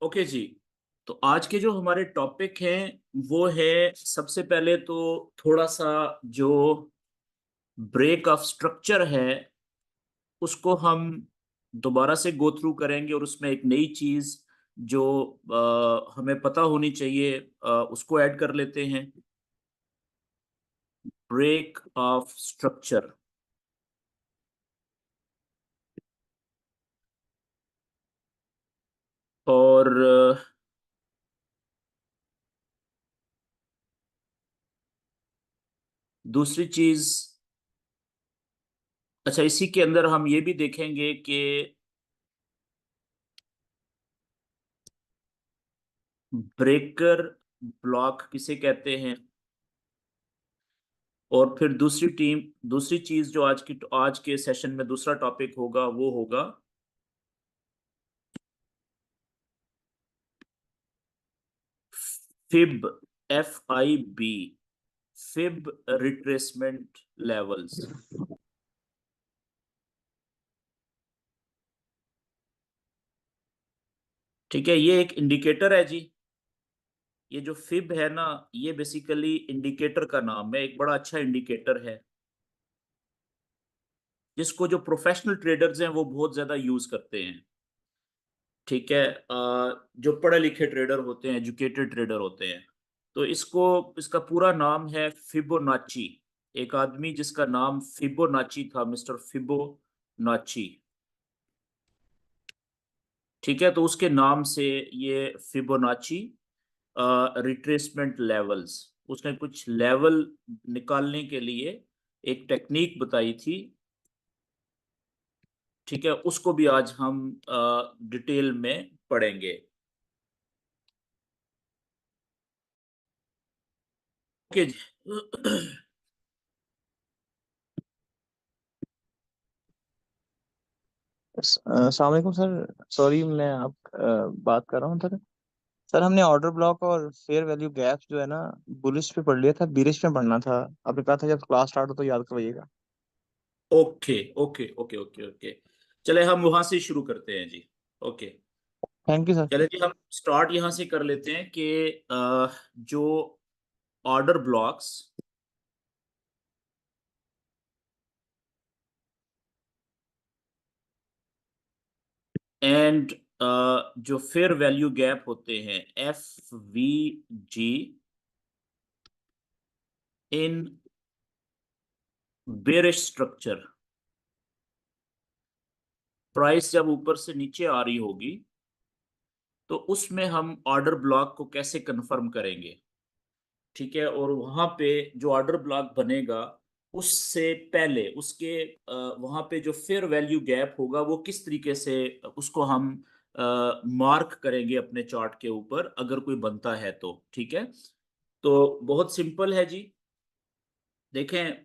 Okay जी। तो आज के जो हमारे टॉपिक हैं वो है, सबसे पहले तो थोड़ा सा जो ब्रेक ऑफ स्ट्रक्चर है उसको हम दोबारा से गो थ्रू करेंगे, और उसमें एक नई चीज जो हमें पता होनी चाहिए उसको ऐड कर लेते हैं। Break of structure. और दूसरी चीज, अच्छा, इसी के अंदर हम ये भी देखेंगे कि ब्रेकर ब्लॉक किसे कहते हैं। और फिर दूसरी चीज जो आज के सेशन में दूसरा टॉपिक होगा वो होगा fib, FIB, fib retracement levels. ठीक है, ये एक इंडिकेटर है जी। ये जो फिब है ना, ये बेसिकली इंडिकेटर का नाम है, एक बड़ा अच्छा इंडिकेटर है जिसको जो प्रोफेशनल ट्रेडर्स हैं वो बहुत ज्यादा यूज करते हैं। ठीक है, जो पढ़े लिखे ट्रेडर होते हैं, एजुकेटेड ट्रेडर होते हैं, तो इसका पूरा नाम है फिबोनाची। एक आदमी जिसका नाम फिबोनाची था, मिस्टर फिबोनाची। ठीक है, तो उसके नाम से ये फिबोनाची रिट्रेसमेंट लेवल्स, उसने कुछ लेवल निकालने के लिए एक टेक्निक बताई थी। ठीक है, उसको भी आज हम डिटेल में पढ़ेंगे। ओके जी। अस्सलाम वालेकुम सर। सॉरी, मैं आप बात कर रहा हूँ सर। सर, हमने ऑर्डर ब्लॉक और फेयर वैल्यू गैप जो है ना, बुलिश पे पढ़ लिया था, बिरिश में पढ़ना था। आपने कहा था जब क्लास स्टार्ट हो तो याद करवाइएगा। Okay okay okay okay okay. चले हम वहां से शुरू करते हैं जी। ओके। Thank you sir. चले जी, हम स्टार्ट यहां से कर लेते हैं कि जो ऑर्डर ब्लॉक्स एंड जो फेयर वैल्यू गैप होते हैं, FVG, इन बेरिश स्ट्रक्चर, प्राइस जब ऊपर से नीचे आ रही होगी तो उसमें हम ऑर्डर ब्लॉक को कैसे कंफर्म करेंगे। ठीक है, और वहां पे जो ऑर्डर ब्लॉक बनेगा उससे पहले उसके वहां पे जो फेयर वैल्यू गैप होगा वो किस तरीके से उसको हम मार्क करेंगे अपने चार्ट के ऊपर, अगर कोई बनता है तो। ठीक है, तो बहुत सिंपल है जी। देखें,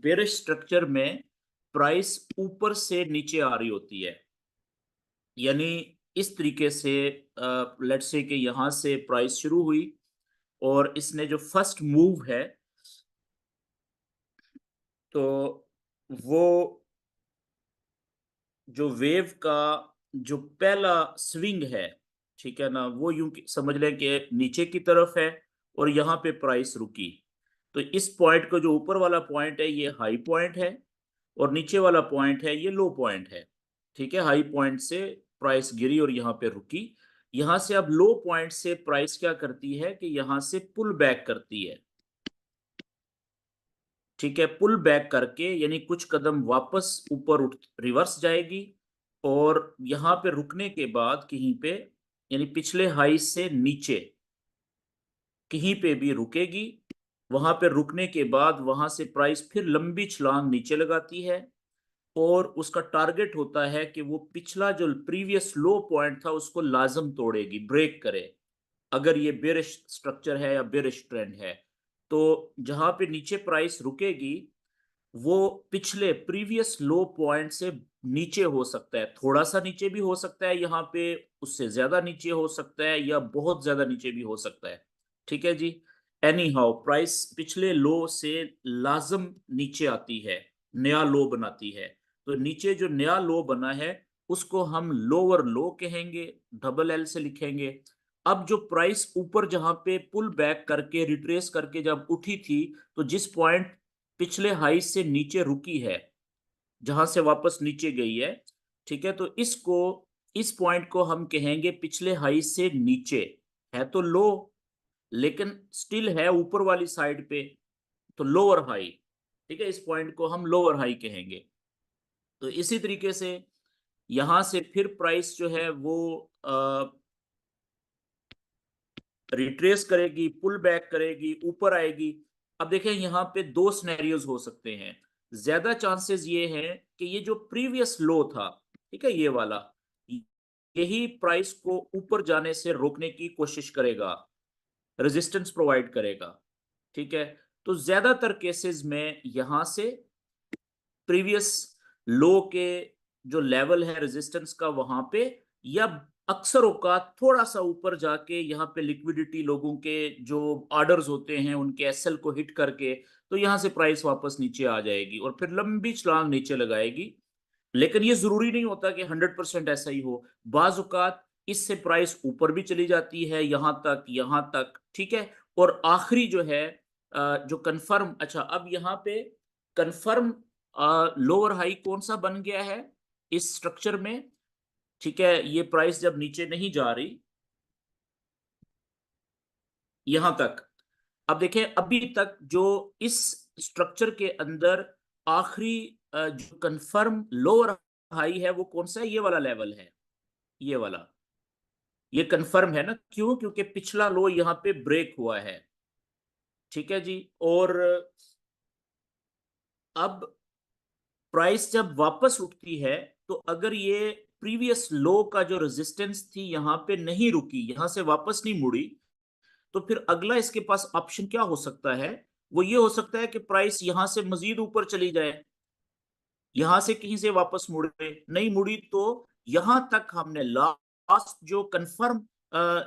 बेरिश स्ट्रक्चर में प्राइस ऊपर से नीचे आ रही होती है, यानी इस तरीके से लेट्स से कि यहां से प्राइस शुरू हुई और इसने जो फर्स्ट मूव है, तो वो जो वेव का जो पहला स्विंग है, ठीक है ना, वो यूं समझ लें कि नीचे की तरफ है और यहाँ पे प्राइस रुकी। तो इस पॉइंट को, जो ऊपर वाला पॉइंट है, ये हाई पॉइंट है, और नीचे वाला पॉइंट है ये लो पॉइंट है। ठीक है, हाई पॉइंट से प्राइस गिरी और यहाँ पे रुकी। यहाँ से अब लो पॉइंट से प्राइस क्या करती है कि यहाँ से पुल बैक करती है। ठीक है, पुल बैक करके यानी कुछ कदम वापस ऊपर उठ रिवर्स जाएगी, और यहां पे रुकने के बाद कहीं पे, यानी पिछले हाई से नीचे कहीं पे भी रुकेगी। वहां पे रुकने के बाद वहां से प्राइस फिर लंबी छलांग नीचे लगाती है, और उसका टारगेट होता है कि वो पिछला जो प्रीवियस लो पॉइंट था उसको लाजम तोड़ेगी, ब्रेक करे, अगर ये बेरिश स्ट्रक्चर है या बेरिश ट्रेंड है। तो जहां पे नीचे प्राइस रुकेगी वो पिछले प्रीवियस लो पॉइंट से नीचे हो सकता है, थोड़ा सा नीचे भी हो सकता है यहाँ पे, उससे ज्यादा नीचे हो सकता है, या बहुत ज्यादा नीचे भी हो सकता है। ठीक है जी। एनी हाउ प्राइस पिछले लो से लाजम नीचे आती है, नया लो बनाती है। तो नीचे जो नया लो बना है उसको हम लोअर लो कहेंगे, डबल एल से लिखेंगे। अब जो प्राइस ऊपर जहां पे पुल बैक करके रिट्रेस करके जब उठी थी, तो जिस पॉइंट पिछले हाई से नीचे रुकी है, जहां से वापस नीचे गई है, ठीक है, तो इस पॉइंट को हम कहेंगे पिछले हाई से नीचे। है तो लो, लेकिन स्टिल है ऊपर वाली साइड पे, तो लोअर हाई। ठीक है, इस पॉइंट को हम लोअर हाई कहेंगे। तो इसी तरीके से यहां से फिर प्राइस जो है वो रिट्रेस करेगी, पुल बैक करेगी, ऊपर आएगी। अब देखें यहाँ पे दो सिनेरियोज हो सकते हैं। ज्यादा चांसेस ये हैं कि ये जो प्रीवियस लो था, ठीक है, ये वाला, यही प्राइस को ऊपर जाने से रोकने की कोशिश करेगा, रेजिस्टेंस प्रोवाइड करेगा। ठीक है, तो ज्यादातर केसेस में यहां से प्रीवियस लो के जो लेवल है रेजिस्टेंस का वहां पे, या अक्सर औकात थोड़ा सा ऊपर जाके यहाँ पे लिक्विडिटी लोगों के जो ऑर्डर्स होते हैं उनके एसएल को हिट करके, तो यहाँ से प्राइस वापस नीचे आ जाएगी और फिर लंबी छलांग नीचे लगाएगी। लेकिन ये जरूरी नहीं होता कि 100% ऐसा ही हो। बाज औकात इससे प्राइस ऊपर भी चली जाती है, यहां तक, ठीक है। और आखिरी जो है जो कंफर्म, अच्छा अब यहाँ पे कंफर्म लोअर हाई कौन सा बन गया है इस स्ट्रक्चर में, ठीक है, ये प्राइस जब नीचे नहीं जा रही यहां तक। अब देखें अभी तक जो इस स्ट्रक्चर के अंदर आखिरी जो कंफर्म लोअर हाई है वो कौन सा है, ये वाला लेवल है, ये वाला, ये कंफर्म है ना, क्यों, क्योंकि पिछला लो यहां पे ब्रेक हुआ है। ठीक है जी। और अब प्राइस जब वापस उठती है, तो अगर ये प्रीवियस लो का जो रेजिस्टेंस थी यहां पे नहीं रुकी, यहां से वापस नहीं मुड़ी, तो फिर अगला इसके पास ऑप्शन क्या हो सकता है, वो ये हो सकता है कि प्राइस यहां से मजीद ऊपर चली जाए, यहां से कहीं से वापस मुड़े, नहीं मुड़ी तो यहां तक हमने लास्ट जो कंफर्म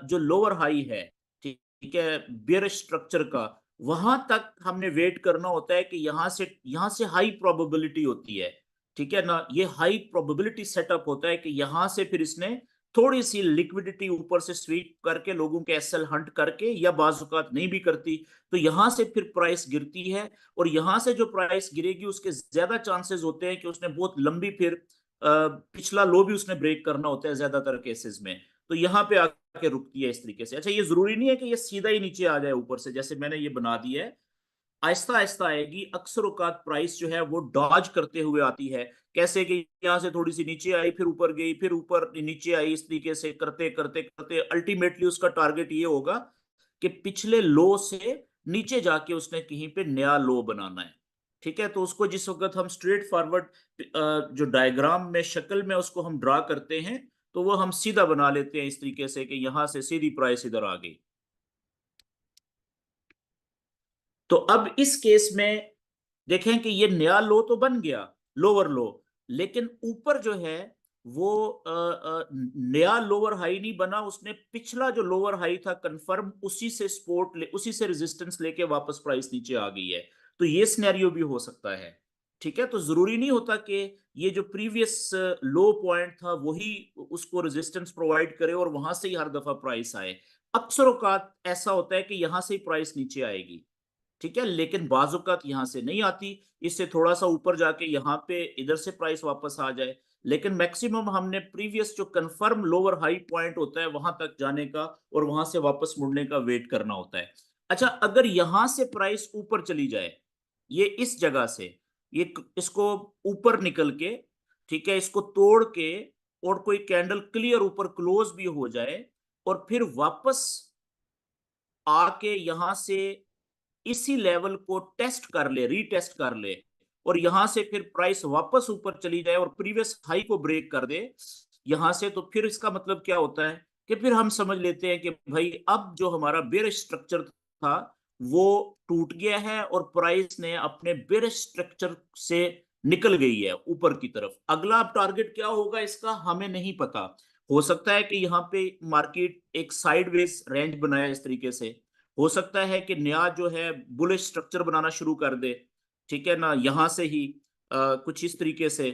जो लोअर हाई है, ठीक है, बेयरिश स्ट्रक्चर का, वहां तक हमने वेट करना होता है कि यहां से हाई प्रोबेबिलिटी होती है, ठीक है ना, ये हाई प्रोबेबिलिटी सेटअप होता है कि यहां से फिर इसने थोड़ी सी लिक्विडिटी ऊपर से स्वीप करके लोगों के एसएल हंट करके, या बाजुकात नहीं भी करती, तो यहां से फिर प्राइस गिरती है। और यहां से जो प्राइस गिरेगी उसके ज्यादा चांसेस होते हैं कि उसने बहुत लंबी फिर पिछला लो भी उसने ब्रेक करना होता है ज्यादातर केसेस में, तो यहां पे आके रुकती है इस तरीके से। अच्छा, ये जरूरी नहीं है कि ये सीधा ही नीचे आ जाए ऊपर से, जैसे मैंने ये बना दिया है, आहिस्ता आहिस्ता आएगी। अक्सर औकात प्राइस जो है वो डॉज करते हुए आती है, कैसे कि यहाँ से थोड़ी सी नीचे आई, फिर ऊपर गई, फिर ऊपर नीचे आई, इस तरीके से करते करते करते अल्टीमेटली उसका टारगेट ये होगा कि पिछले लो से नीचे जाके उसने कहीं पे नया लो बनाना है। ठीक है, तो उसको जिस वक्त हम स्ट्रेट फॉरवर्ड जो डायग्राम में शक्ल में उसको हम ड्रा करते हैं, तो वो हम सीधा बना लेते हैं इस तरीके से कि यहां से सीधी प्राइस इधर आ गई। तो अब इस केस में देखें कि ये नया लो तो बन गया, लोअर लो, लेकिन ऊपर जो है वो नया लोअर हाई नहीं बना, उसने पिछला जो लोअर हाई था कंफर्म, उसी से सपोर्ट ले, उसी से रेजिस्टेंस लेके वापस प्राइस नीचे आ गई है। तो ये सिनेरियो भी हो सकता है। ठीक है, तो जरूरी नहीं होता कि ये जो प्रीवियस लो पॉइंट था वही उसको रेजिस्टेंस प्रोवाइड करे और वहां से ही हर दफा प्राइस आए। अक्सर औकात ऐसा होता है कि यहां से ही प्राइस नीचे आएगी, ठीक है, लेकिन बाजुकात यहां से नहीं आती, इससे थोड़ा सा ऊपर जाके यहाँ पे इधर से प्राइस वापस आ जाए। लेकिन मैक्सिमम हमने प्रीवियस जो कंफर्म लोअर हाई पॉइंट होता है वहां तक जाने का और वहां से वापस मुड़ने का वेट करना होता है। अच्छा, अगर यहां से प्राइस ऊपर चली जाए, ये इस जगह से, ये इसको ऊपर निकल के, ठीक है, इसको तोड़ के, और कोई कैंडल क्लियर ऊपर क्लोज भी हो जाए, और फिर वापस आके यहां से इसी लेवल को टेस्ट कर ले, रीटेस्ट कर ले, और यहां से फिर प्राइस वापस ऊपर चली जाए और प्रीवियस हाई को ब्रेक कर दे यहां से, तो फिर इसका मतलब क्या होता है कि फिर हम समझ लेते हैं कि भाई अब जो हमारा बेयरिश स्ट्रक्चर था वो टूट गया है और प्राइस ने अपने बेयरिश स्ट्रक्चर से निकल गई है ऊपर की तरफ। अगला अब टारगेट क्या होगा इसका हमें नहीं पता। हो सकता है कि यहाँ पे मार्केट एक साइडवेज रेंज बनाए इस तरीके से, हो सकता है कि नया जो है बुलिश स्ट्रक्चर बनाना शुरू कर दे, ठीक है ना, यहां से ही कुछ इस तरीके से।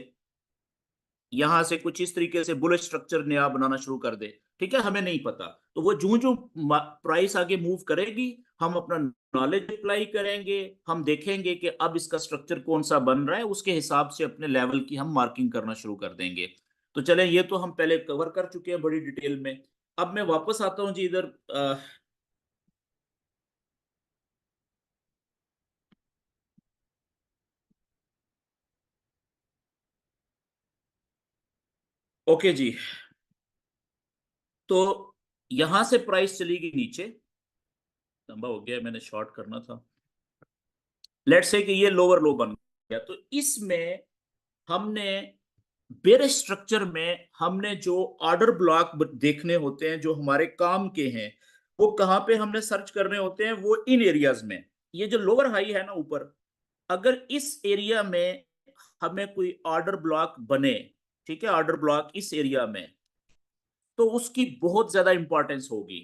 यहां से कुछ इस तरीके से बुलिश स्ट्रक्चर नया बनाना शुरू कर दे, ठीक है, हमें नहीं पता। तो वो जो जो प्राइस आगे मूव करेगी, हम अपना नॉलेज अप्लाई करेंगे, हम देखेंगे कि अब इसका स्ट्रक्चर कौन सा बन रहा है, उसके हिसाब से अपने लेवल की हम मार्किंग करना शुरू कर देंगे। तो चले, ये तो हम पहले कवर कर चुके हैं बड़ी डिटेल में। अब मैं वापस आता हूं जी इधर। ओके जी, तो यहां से प्राइस चली गई नीचे, लंबा हो गया, मैंने शॉर्ट करना था। लेट्स से कि ये लोअर लो बन गया, तो इसमें हमने बेरिश स्ट्रक्चर में हमने जो ऑर्डर ब्लॉक देखने होते हैं जो हमारे काम के हैं, वो कहाँ पे हमने सर्च करने होते हैं, वो इन एरियाज में। ये जो लोअर हाई है ना ऊपर, अगर इस एरिया में हमें कोई ऑर्डर ब्लॉक बने, ठीक है, ऑर्डर ब्लॉक इस एरिया में, तो उसकी बहुत ज्यादा इंपॉर्टेंस होगी,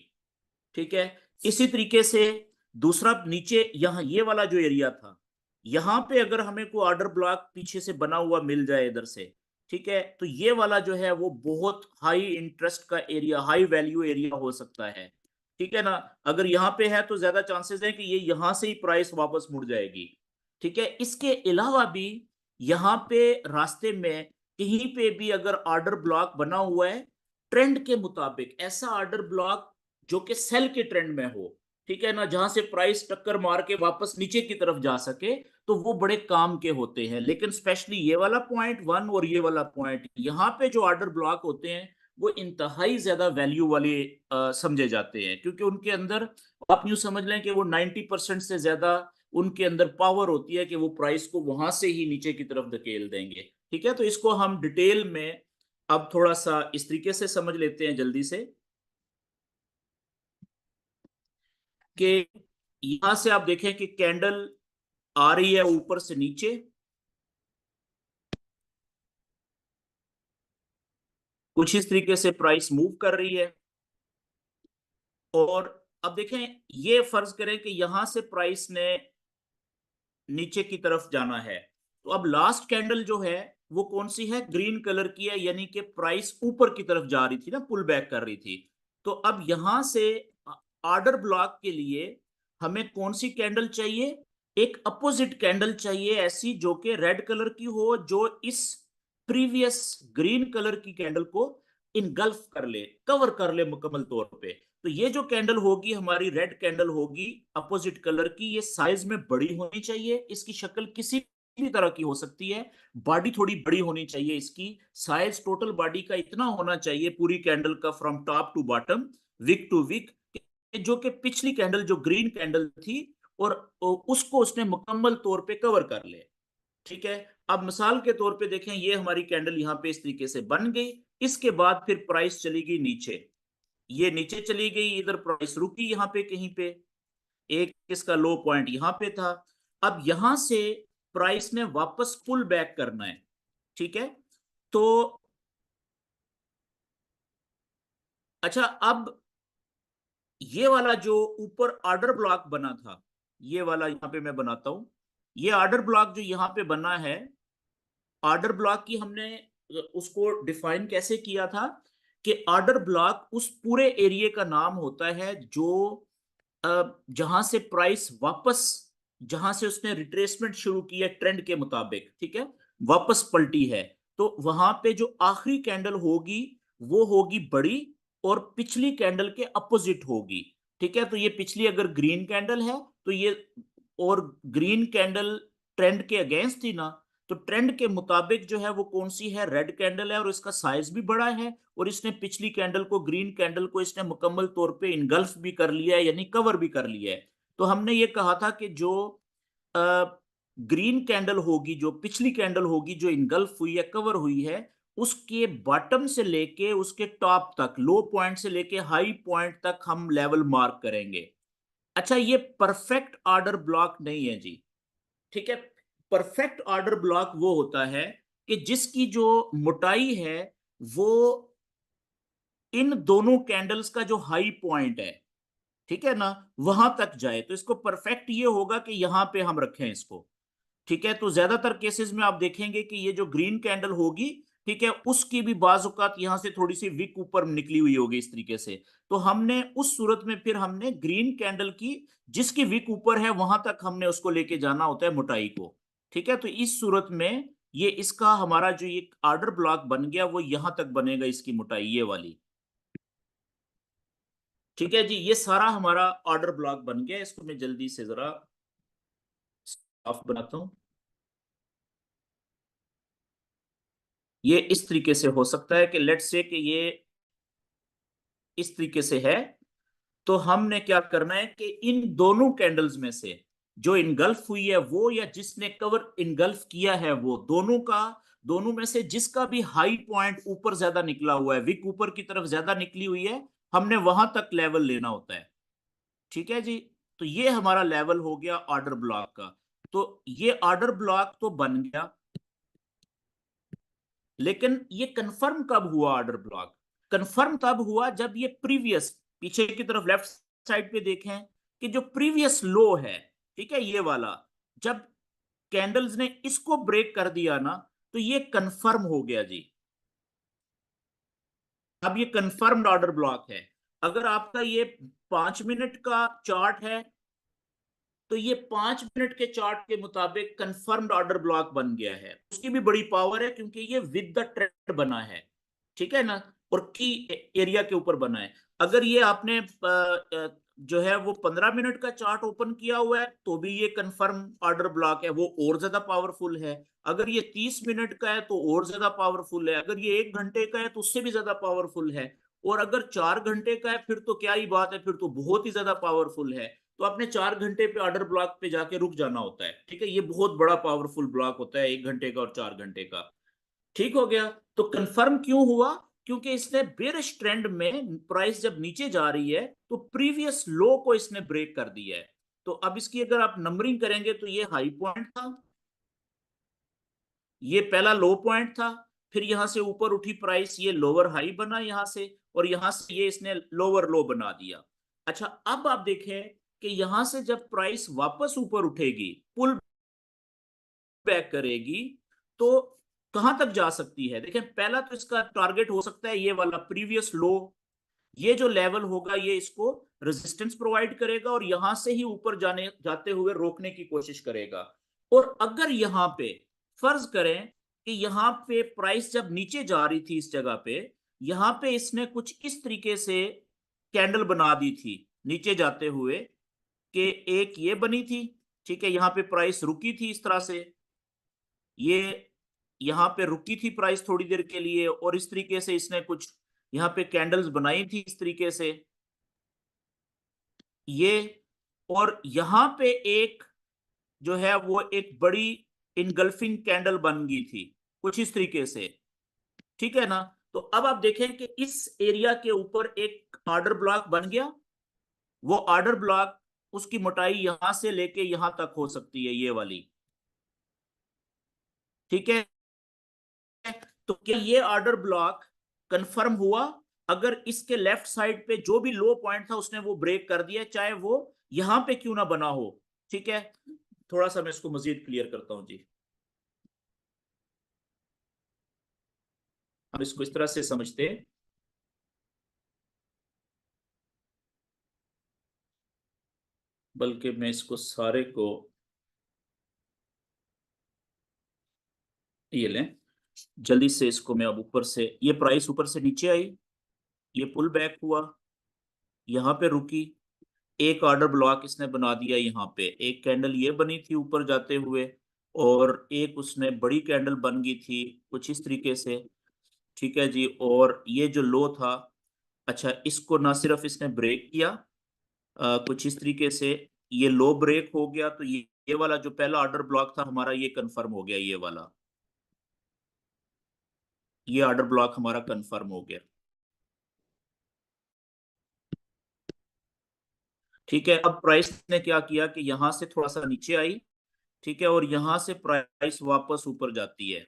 ठीक है। इसी तरीके से दूसरा नीचे यहाँ ये वाला जो एरिया था, यहां पे अगर हमें कोई ऑर्डर ब्लॉक पीछे से बना हुआ मिल जाए इधर से, ठीक है, तो ये वाला जो है वो बहुत हाई इंटरेस्ट का एरिया, हाई वैल्यू एरिया हो सकता है, ठीक है ना। अगर यहाँ पे है तो ज्यादा चांसेस है कि ये यहां से ही प्राइस वापस मुड़ जाएगी, ठीक है। इसके अलावा भी यहाँ पे रास्ते में कहीं पे भी अगर ऑर्डर ब्लॉक बना हुआ है ट्रेंड के मुताबिक, ऐसा ऑर्डर ब्लॉक जो कि सेल के ट्रेंड में हो, ठीक है ना, जहां से प्राइस टक्कर मार के वापस नीचे की तरफ जा सके, तो वो बड़े काम के होते हैं। लेकिन स्पेशली ये वाला पॉइंट वन और ये वाला पॉइंट, यहाँ पे जो ऑर्डर ब्लॉक होते हैं वो इंतहाई ज्यादा वैल्यू वाले समझे जाते हैं, क्योंकि उनके अंदर आप यूं समझ लें कि वो 90% से ज्यादा उनके अंदर पावर होती है कि वो प्राइस को वहां से ही नीचे की तरफ धकेल देंगे, ठीक है। तो इसको हम डिटेल में अब थोड़ा सा इस तरीके से समझ लेते हैं जल्दी से, कि यहां से आप देखें कि कैंडल आ रही है ऊपर से नीचे, कुछ इस तरीके से प्राइस मूव कर रही है, और अब देखें, ये फर्ज करें कि यहां से प्राइस ने नीचे की तरफ जाना है, तो अब लास्ट कैंडल जो है वो कौन सी है, ग्रीन कलर की है, यानी कि प्राइस ऊपर की तरफ जा रही थी ना, पुल बैक कर रही थी। तो अब यहां से ऑर्डर ब्लॉक के लिए हमें कौन सी कैंडल चाहिए, एक अपोजिट कैंडल चाहिए, ऐसी जो कि रेड कलर की हो, जो इस प्रीवियस ग्रीन कलर की कैंडल को इनगल्फ कर ले, कवर कर ले मुकम्मल तौर पे। तो ये जो कैंडल होगी हमारी रेड कैंडल होगी अपोजिट कलर की, ये साइज में बड़ी होनी चाहिए, इसकी शक्ल किसी भी तरह की हो सकती है, बॉडी थोड़ी बड़ी होनी चाहिए, इसकी साइज टोटल बॉडी का इतना होना चाहिए पूरी कैंडल का, from top to bottom, wick to wick, जो कि पिछली कैंडल जो ग्रीन कैंडल थी और उसको उसने मुकम्मल तौर पे कवर कर ले, ठीक है। अब मिसाल के तौर पे देखें, ये हमारी कैंडल यहाँ पे इस तरीके से बन गई, इसके बाद फिर प्राइस चली गई नीचे, ये नीचे चली गई, इधर प्राइस रुकी यहाँ पे कहीं पे, एक इसका लो पॉइंट यहाँ पे था। अब यहां से प्राइस ने वापस पुल बैक करना है, ठीक है। तो अच्छा, अब ये वाला जो ऊपर ऑर्डर ब्लॉक बना था, ये वाला यहाँ पे मैं बनाता हूं, ये ऑर्डर ब्लॉक जो यहाँ पे बना है, ऑर्डर ब्लॉक की हमने उसको डिफाइन कैसे किया था, कि ऑर्डर ब्लॉक उस पूरे एरिया का नाम होता है जो जहां से प्राइस वापस, जहां से उसने रिट्रेसमेंट शुरू किया ट्रेंड के मुताबिक, ठीक है, वापस पलटी है, तो वहां पे जो आखिरी कैंडल होगी वो होगी बड़ी, और पिछली कैंडल के अपोजिट होगी, ठीक है। तो ये पिछली अगर ग्रीन कैंडल है तो ये, और ग्रीन कैंडल ट्रेंड के अगेंस्ट थी ना, तो ट्रेंड के मुताबिक जो है वो कौन सी है, रेड कैंडल है, और इसका साइज भी बड़ा है, और इसने पिछली कैंडल को, ग्रीन कैंडल को इसने मुकम्मल तौर पे इनगल्फ भी कर लिया है, यानी कवर भी कर लिया है। तो हमने ये कहा था कि जो ग्रीन कैंडल होगी, जो पिछली कैंडल होगी जो इनगल्फ हुई है, कवर हुई है, उसके बॉटम से लेके उसके टॉप तक, लो पॉइंट से लेके हाई पॉइंट तक हम लेवल मार्क करेंगे। अच्छा, ये परफेक्ट ऑर्डर ब्लॉक नहीं है जी, ठीक है। परफेक्ट ऑर्डर ब्लॉक वो होता है कि जिसकी जो मोटाई है वो इन दोनों कैंडल्स का जो हाई पॉइंट है, ठीक है ना, वहां तक जाए, तो इसको परफेक्ट ये होगा कि यहां पे हम रखें इसको, ठीक है। तो ज्यादातर केसेस में आप देखेंगे कि ये जो ग्रीन कैंडल होगी ठीक है, उसकी भी बाजुकात यहाँ से थोड़ी सी विक ऊपर निकली हुई होगी इस तरीके से। तो हमने उस सूरत में फिर हमने ग्रीन कैंडल की जिसकी विक ऊपर है वहां तक हमने उसको लेके जाना होता है मोटाई को। ठीक है, तो इस सूरत में ये इसका हमारा जो ये ऑर्डर ब्लॉक बन गया वो यहां तक बनेगा, इसकी मोटाई ये वाली। ठीक है जी, ये सारा हमारा ऑर्डर ब्लॉक बन गया। इसको मैं जल्दी से जरा साफ बनाता हूं। ये इस तरीके से हो सकता है कि लेट्स से कि ये इस तरीके से है। तो हमने क्या करना है कि इन दोनों कैंडल्स में से जो इनगल्फ हुई है वो, या जिसने कवर इनगल्फ किया है वो, दोनों में से जिसका भी हाई पॉइंट ऊपर ज्यादा निकला हुआ है, विक ऊपर की तरफ ज्यादा निकली हुई है, हमने वहां तक लेवल लेना होता है। ठीक है जी, तो ये हमारा लेवल हो गया ऑर्डर ब्लॉक का। तो ये ऑर्डर ब्लॉक तो बन गया, लेकिन ये कंफर्म कब हुआ ऑर्डर ब्लॉक? कंफर्म तब हुआ जब ये प्रीवियस, पीछे की तरफ लेफ्ट साइड पे देखें कि जो प्रीवियस लो है, ठीक है, ये वाला, जब कैंडल्स ने इसको ब्रेक कर दिया ना, तो ये कंफर्म हो गया जी। अब ये कंफर्म्ड ऑर्डर ब्लॉक है। अगर आपका ये 5 मिनट का चार्ट है तो ये 5 मिनट के चार्ट के मुताबिक कंफर्म्ड ऑर्डर ब्लॉक बन गया है। उसकी भी बड़ी पावर है क्योंकि ये विद द ट्रेंड बना है, ठीक है ना, और की एरिया के ऊपर बना है। अगर ये आपने जो है वो 15 मिनट का चार्ट ओपन किया हुआ है तो भी ये कंफर्म ऑर्डर ब्लॉक है, वो और ज्यादा पावरफुल है। अगर ये 30 मिनट का है तो और ज्यादा पावरफुल है। अगर ये 1 घंटे का है तो उससे भी ज्यादा पावरफुल है। और अगर 4 घंटे का है फिर तो क्या ही बात है, फिर तो बहुत ही ज्यादा पावरफुल है। तो आपने 4 घंटे पे ऑर्डर ब्लॉक पे जाके रुक जाना होता है। ठीक है, ये बहुत बड़ा पावरफुल ब्लॉक होता है 1 घंटे का और 4 घंटे का। ठीक हो गया। तो कंफर्म क्यों हुआ? क्योंकि इसने बेरिश ट्रेंड में प्राइस जब नीचे जा रही है तो प्रीवियस लो को इसने ब्रेक कर दिया है। तो अब इसकी अगर आप नंबरिंग करेंगे तो ये हाई पॉइंट था, ये पहला लो पॉइंट था, फिर यहां से ऊपर उठी प्राइस, ये लोअर हाई बना यहां से, और यहां से ये इसने लोअर लो बना दिया। अच्छा, अब आप देखें कि यहां से जब प्राइस वापस ऊपर उठेगी, पुल बैक करेगी, तो कहां तक जा सकती है? देखें, पहला तो इसका टारगेट हो सकता है ये वाला प्रीवियस लो। ये जो लेवल होगा ये इसको रेजिस्टेंस प्रोवाइड करेगा और यहां से ही ऊपर जाते हुए रोकने की कोशिश करेगा। और अगर यहां पे फर्ज करें कि यहां पे प्राइस जब नीचे जा रही थी इस जगह पे, यहां पे इसने कुछ इस तरीके से कैंडल बना दी थी नीचे जाते हुए, कि एक ये बनी थी, ठीक है, यहां पे प्राइस रुकी थी इस तरह से, ये यहाँ पे रुकी थी प्राइस थोड़ी देर के लिए, और इस तरीके से इसने कुछ यहाँ पे कैंडल्स बनाई थी इस तरीके से ये, और यहाँ पे एक जो है वो एक बड़ी इनगल्फिंग कैंडल बन गई थी कुछ इस तरीके से। ठीक है ना, तो अब आप देखें कि इस एरिया के ऊपर एक ऑर्डर ब्लॉक बन गया। वो ऑर्डर ब्लॉक, उसकी मोटाई यहां से लेके यहां तक हो सकती है, ये वाली। ठीक है, तो क्या ये ऑर्डर ब्लॉक कंफर्म हुआ? अगर इसके लेफ्ट साइड पे जो भी लो पॉइंट था उसने वो ब्रेक कर दिया, चाहे वो यहां पे क्यों ना बना हो। ठीक है, थोड़ा सा मैं इसको मजीद क्लियर करता हूं जी। हम इसको इस तरह से समझते हैं, बल्कि मैं इसको सारे को ये लें, जल्दी से इसको मैं अब ऊपर से, ये प्राइस ऊपर से नीचे आई, ये पुल बैक हुआ, यहाँ पे रुकी, एक ऑर्डर ब्लॉक इसने बना दिया यहाँ पे, एक कैंडल ये बनी थी ऊपर जाते हुए, और एक उसने बड़ी कैंडल बन गई थी कुछ इस तरीके से। ठीक है जी, और ये जो लो था, अच्छा, इसको ना सिर्फ इसने ब्रेक किया कुछ इस तरीके से, ये लो ब्रेक हो गया, तो ये वाला जो पहला ऑर्डर ब्लॉक था हमारा ये कंफर्म हो गया, ये वाला, ये ऑर्डर ब्लॉक हमारा कंफर्म हो गया। ठीक है, अब प्राइस ने क्या किया कि यहां से थोड़ा सा नीचे आई, ठीक है, और यहां से प्राइस वापस ऊपर जाती है।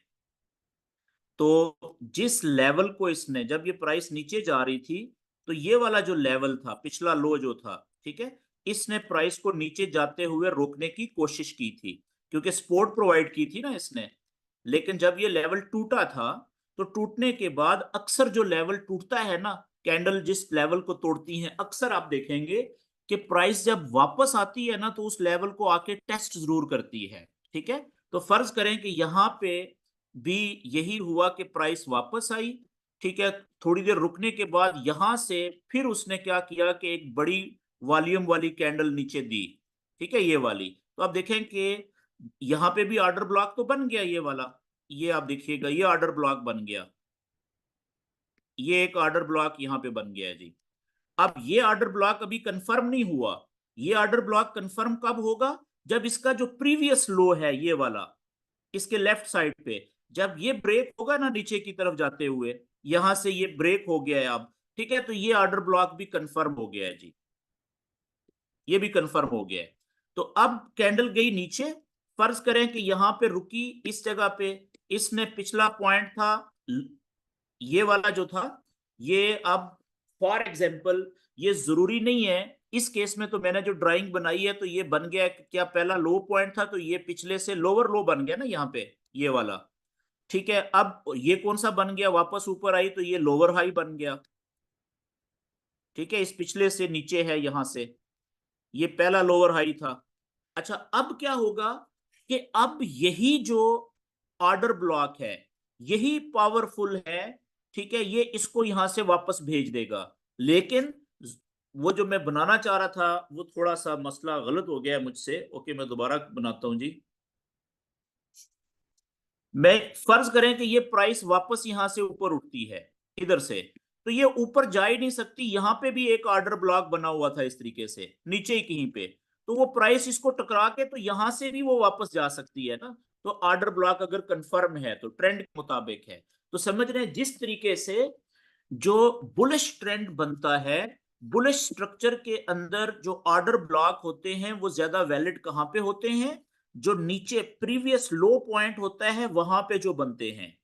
तो जिस लेवल को इसने, जब ये प्राइस नीचे जा रही थी, तो ये वाला जो लेवल था, पिछला लो जो था, ठीक है, इसने प्राइस को नीचे जाते हुए रोकने की कोशिश की थी, क्योंकि सपोर्ट प्रोवाइड की थी ना इसने। लेकिन जब ये लेवल टूटा था तो टूटने के बाद अक्सर जो लेवल टूटता है ना, कैंडल जिस लेवल को तोड़ती है, अक्सर आप देखेंगे कि प्राइस जब वापस आती है ना तो उस लेवल को आके टेस्ट जरूर करती है। ठीक है, तो फर्ज करें कि यहाँ पे भी यही हुआ कि प्राइस वापस आई। ठीक है, थोड़ी देर रुकने के बाद यहां से फिर उसने क्या किया कि एक बड़ी वॉल्यूम वाली कैंडल नीचे दी। ठीक है, ये वाली, तो आप देखें कि यहाँ पे भी ऑर्डर ब्लॉक तो बन गया ये वाला। ये आप देखिएगा, ये ऑर्डर ब्लॉक बन गया, ये एक ऑर्डर ब्लॉक यहाँ पे बन गया है जी। अब ये ऑर्डर ब्लॉक अभी कंफर्म नहीं हुआ। ये ऑर्डर ब्लॉक कंफर्म कब होगा? जब इसका जो प्रीवियस लो है ये वाला, इसके लेफ्ट साइड पे, जब ये ब्रेक होगा ना नीचे की तरफ जाते हुए, यहां से ये ब्रेक हो गया है अब। ठीक है, तो ये ऑर्डर ब्लॉक भी कंफर्म हो गया है जी, ये भी कंफर्म हो गया है। तो अब कैंडल गई नीचे, फर्ज करें कि यहां पे रुकी इस जगह पे, इसने पिछला पॉइंट था ये वाला जो था, ये अब फॉर एग्जाम्पल, ये जरूरी नहीं है इस केस में, तो मैंने जो ड्राइंग बनाई है तो ये बन गया क्या, पहला लो पॉइंट था तो ये पिछले से लोअर लो बन गया ना यहाँ पे, ये वाला। ठीक है, अब ये कौन सा बन गया, वापस ऊपर आई तो ये लोअर हाई बन गया। ठीक है, इस पिछले से नीचे है यहां से, ये पहला लोअर हाई था। अच्छा, अब क्या होगा कि अब यही जो ऑर्डर ब्लॉक है यही पावरफुल है। ठीक है, ये इसको यहां से वापस भेज देगा, लेकिन वो जो मैं बनाना चाह रहा था वो थोड़ा सा मसला गलत हो गया मुझसे। ओके, मैं दोबारा बनाता हूं जी। मैं फर्ज करें कि ये प्राइस वापस यहां से ऊपर उठती है इधर से, तो ये ऊपर जा ही नहीं सकती। यहां पे भी एक ऑर्डर ब्लॉक बना हुआ था इस तरीके से नीचे ही कहीं पे, तो वो प्राइस इसको टकरा के तो यहां से भी वो वापस जा सकती है ना। तो ऑर्डर ब्लॉक अगर कंफर्म है तो ट्रेंड के मुताबिक है, तो समझ रहे हैं जिस तरीके से जो बुलिश ट्रेंड बनता है, बुलिश स्ट्रक्चर के अंदर जो ऑर्डर ब्लॉक होते हैं वो ज्यादा वैलिड कहां पे होते हैं? जो नीचे प्रीवियस लो पॉइंट होता है वहां पे जो बनते हैं,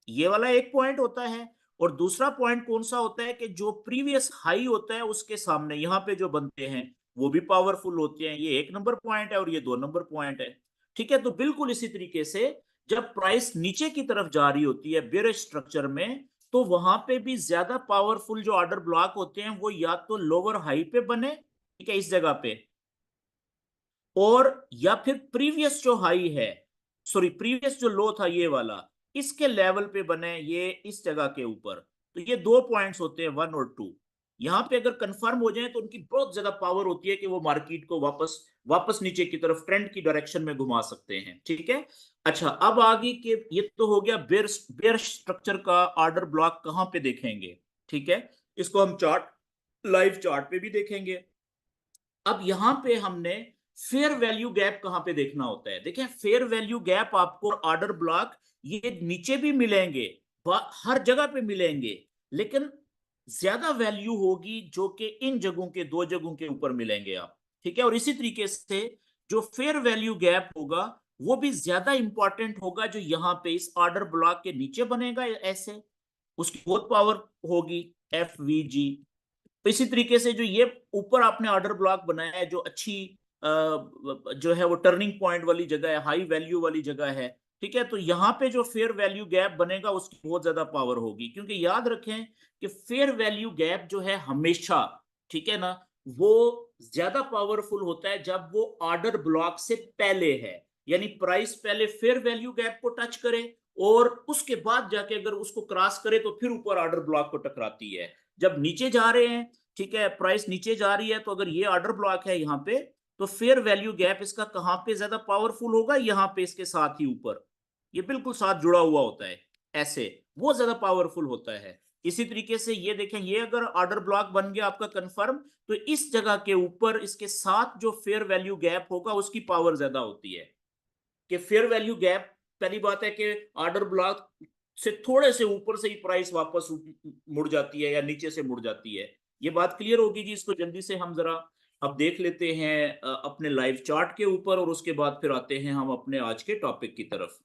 ये वाला एक पॉइंट होता है। और दूसरा पॉइंट कौन सा होता है कि जो प्रीवियस हाई होता है उसके सामने यहां पे जो बनते हैं वो भी पावरफुल होते हैं। ये एक नंबर पॉइंट है और ये दो नंबर पॉइंट है। ठीक है, तो बिल्कुल इसी तरीके से जब प्राइस नीचे की तरफ जा रही होती है बेयरिश स्ट्रक्चर में, तो वहां पे भी ज्यादा पावरफुल जो ऑर्डर ब्लॉक होते हैं वो या तो लोअर हाई पे बने, ठीक है, इस जगह पे, और या फिर प्रीवियस जो हाई है, सॉरी प्रीवियस जो लो था ये वाला, इसके लेवल पे बने, ये इस जगह के ऊपर। तो ये दो पॉइंट्स होते हैं, वन और टू। यहां पे अगर कंफर्म हो जाए तो उनकी बहुत ज्यादा पावर होती है कि वो मार्केट को वापस वापस नीचे की तरफ ट्रेंड की डायरेक्शन में घुमा सकते हैं। ठीक है, अच्छा, अब आगे के ये तो हो गया बेयर बेयर स्ट्रक्चर का ऑर्डर ब्लॉक कहां पे देखेंगे। ठीक है, इसको हम चार्ट, लाइव चार्ट पे भी देखेंगे। अब यहां पे हमने फेयर वैल्यू गैप कहां पे देखना होता है। देखें, फेयर वैल्यू गैप आपको ऑर्डर ब्लॉक ये नीचे भी मिलेंगे, हर जगह पे मिलेंगे, लेकिन ज्यादा वैल्यू होगी जो कि इन जगहों के, दो जगहों के ऊपर मिलेंगे आप। ठीक है, और इसी तरीके से जो फेयर वैल्यू गैप होगा वो भी ज्यादा इंपॉर्टेंट होगा जो यहां पे इस ऑर्डर ब्लॉक के नीचे बनेगा ऐसे, उसकी बहुत पावर होगी, एफ वी जी। तो इसी तरीके से जो ये ऊपर आपने ऑर्डर ब्लॉक बनाया है, जो अच्छी जो है वो टर्निंग पॉइंट वाली जगह है, हाई वैल्यू वाली जगह है। ठीक है, तो यहाँ पे जो फेयर वैल्यू गैप बनेगा उसकी बहुत ज्यादा पावर होगी, क्योंकि याद रखें कि फेयर वैल्यू गैप जो है हमेशा, ठीक है ना, वो ज्यादा पावरफुल होता है जब वो ऑर्डर ब्लॉक से पहले है। यानी प्राइस पहले फेयर वैल्यू गैप को टच करे और उसके बाद जाके अगर उसको क्रॉस करे तो फिर ऊपर ऑर्डर ब्लॉक को टकराती है। जब नीचे जा रहे हैं, ठीक है, प्राइस नीचे जा रही है, तो अगर ये ऑर्डर ब्लॉक है यहाँ पे, तो फेयर वैल्यू गैप इसका कहां पे ज्यादा पावरफुल होगा? यहाँ पे इसके साथ ही ऊपर, ये बिल्कुल साथ जुड़ा हुआ होता है ऐसे, वो ज्यादा पावरफुल होता है। इसी तरीके से ये देखें, ये अगर ऑर्डर ब्लॉक बन गया आपका कंफर्म, तो इस जगह के ऊपर इसके साथ जो फेयर वैल्यू गैप होगा उसकी पावर ज्यादा होती है। कि फेयर वैल्यू गैप, पहली बात है कि ऑर्डर ब्लॉक से थोड़े से ऊपर से ही प्राइस वापस मुड़ जाती है या नीचे से मुड़ जाती है। ये बात क्लियर होगी जी? इसको जल्दी से हम जरा अब देख लेते हैं अपने लाइव चार्ट के ऊपर, और उसके बाद फिर आते हैं हम अपने आज के टॉपिक की तरफ।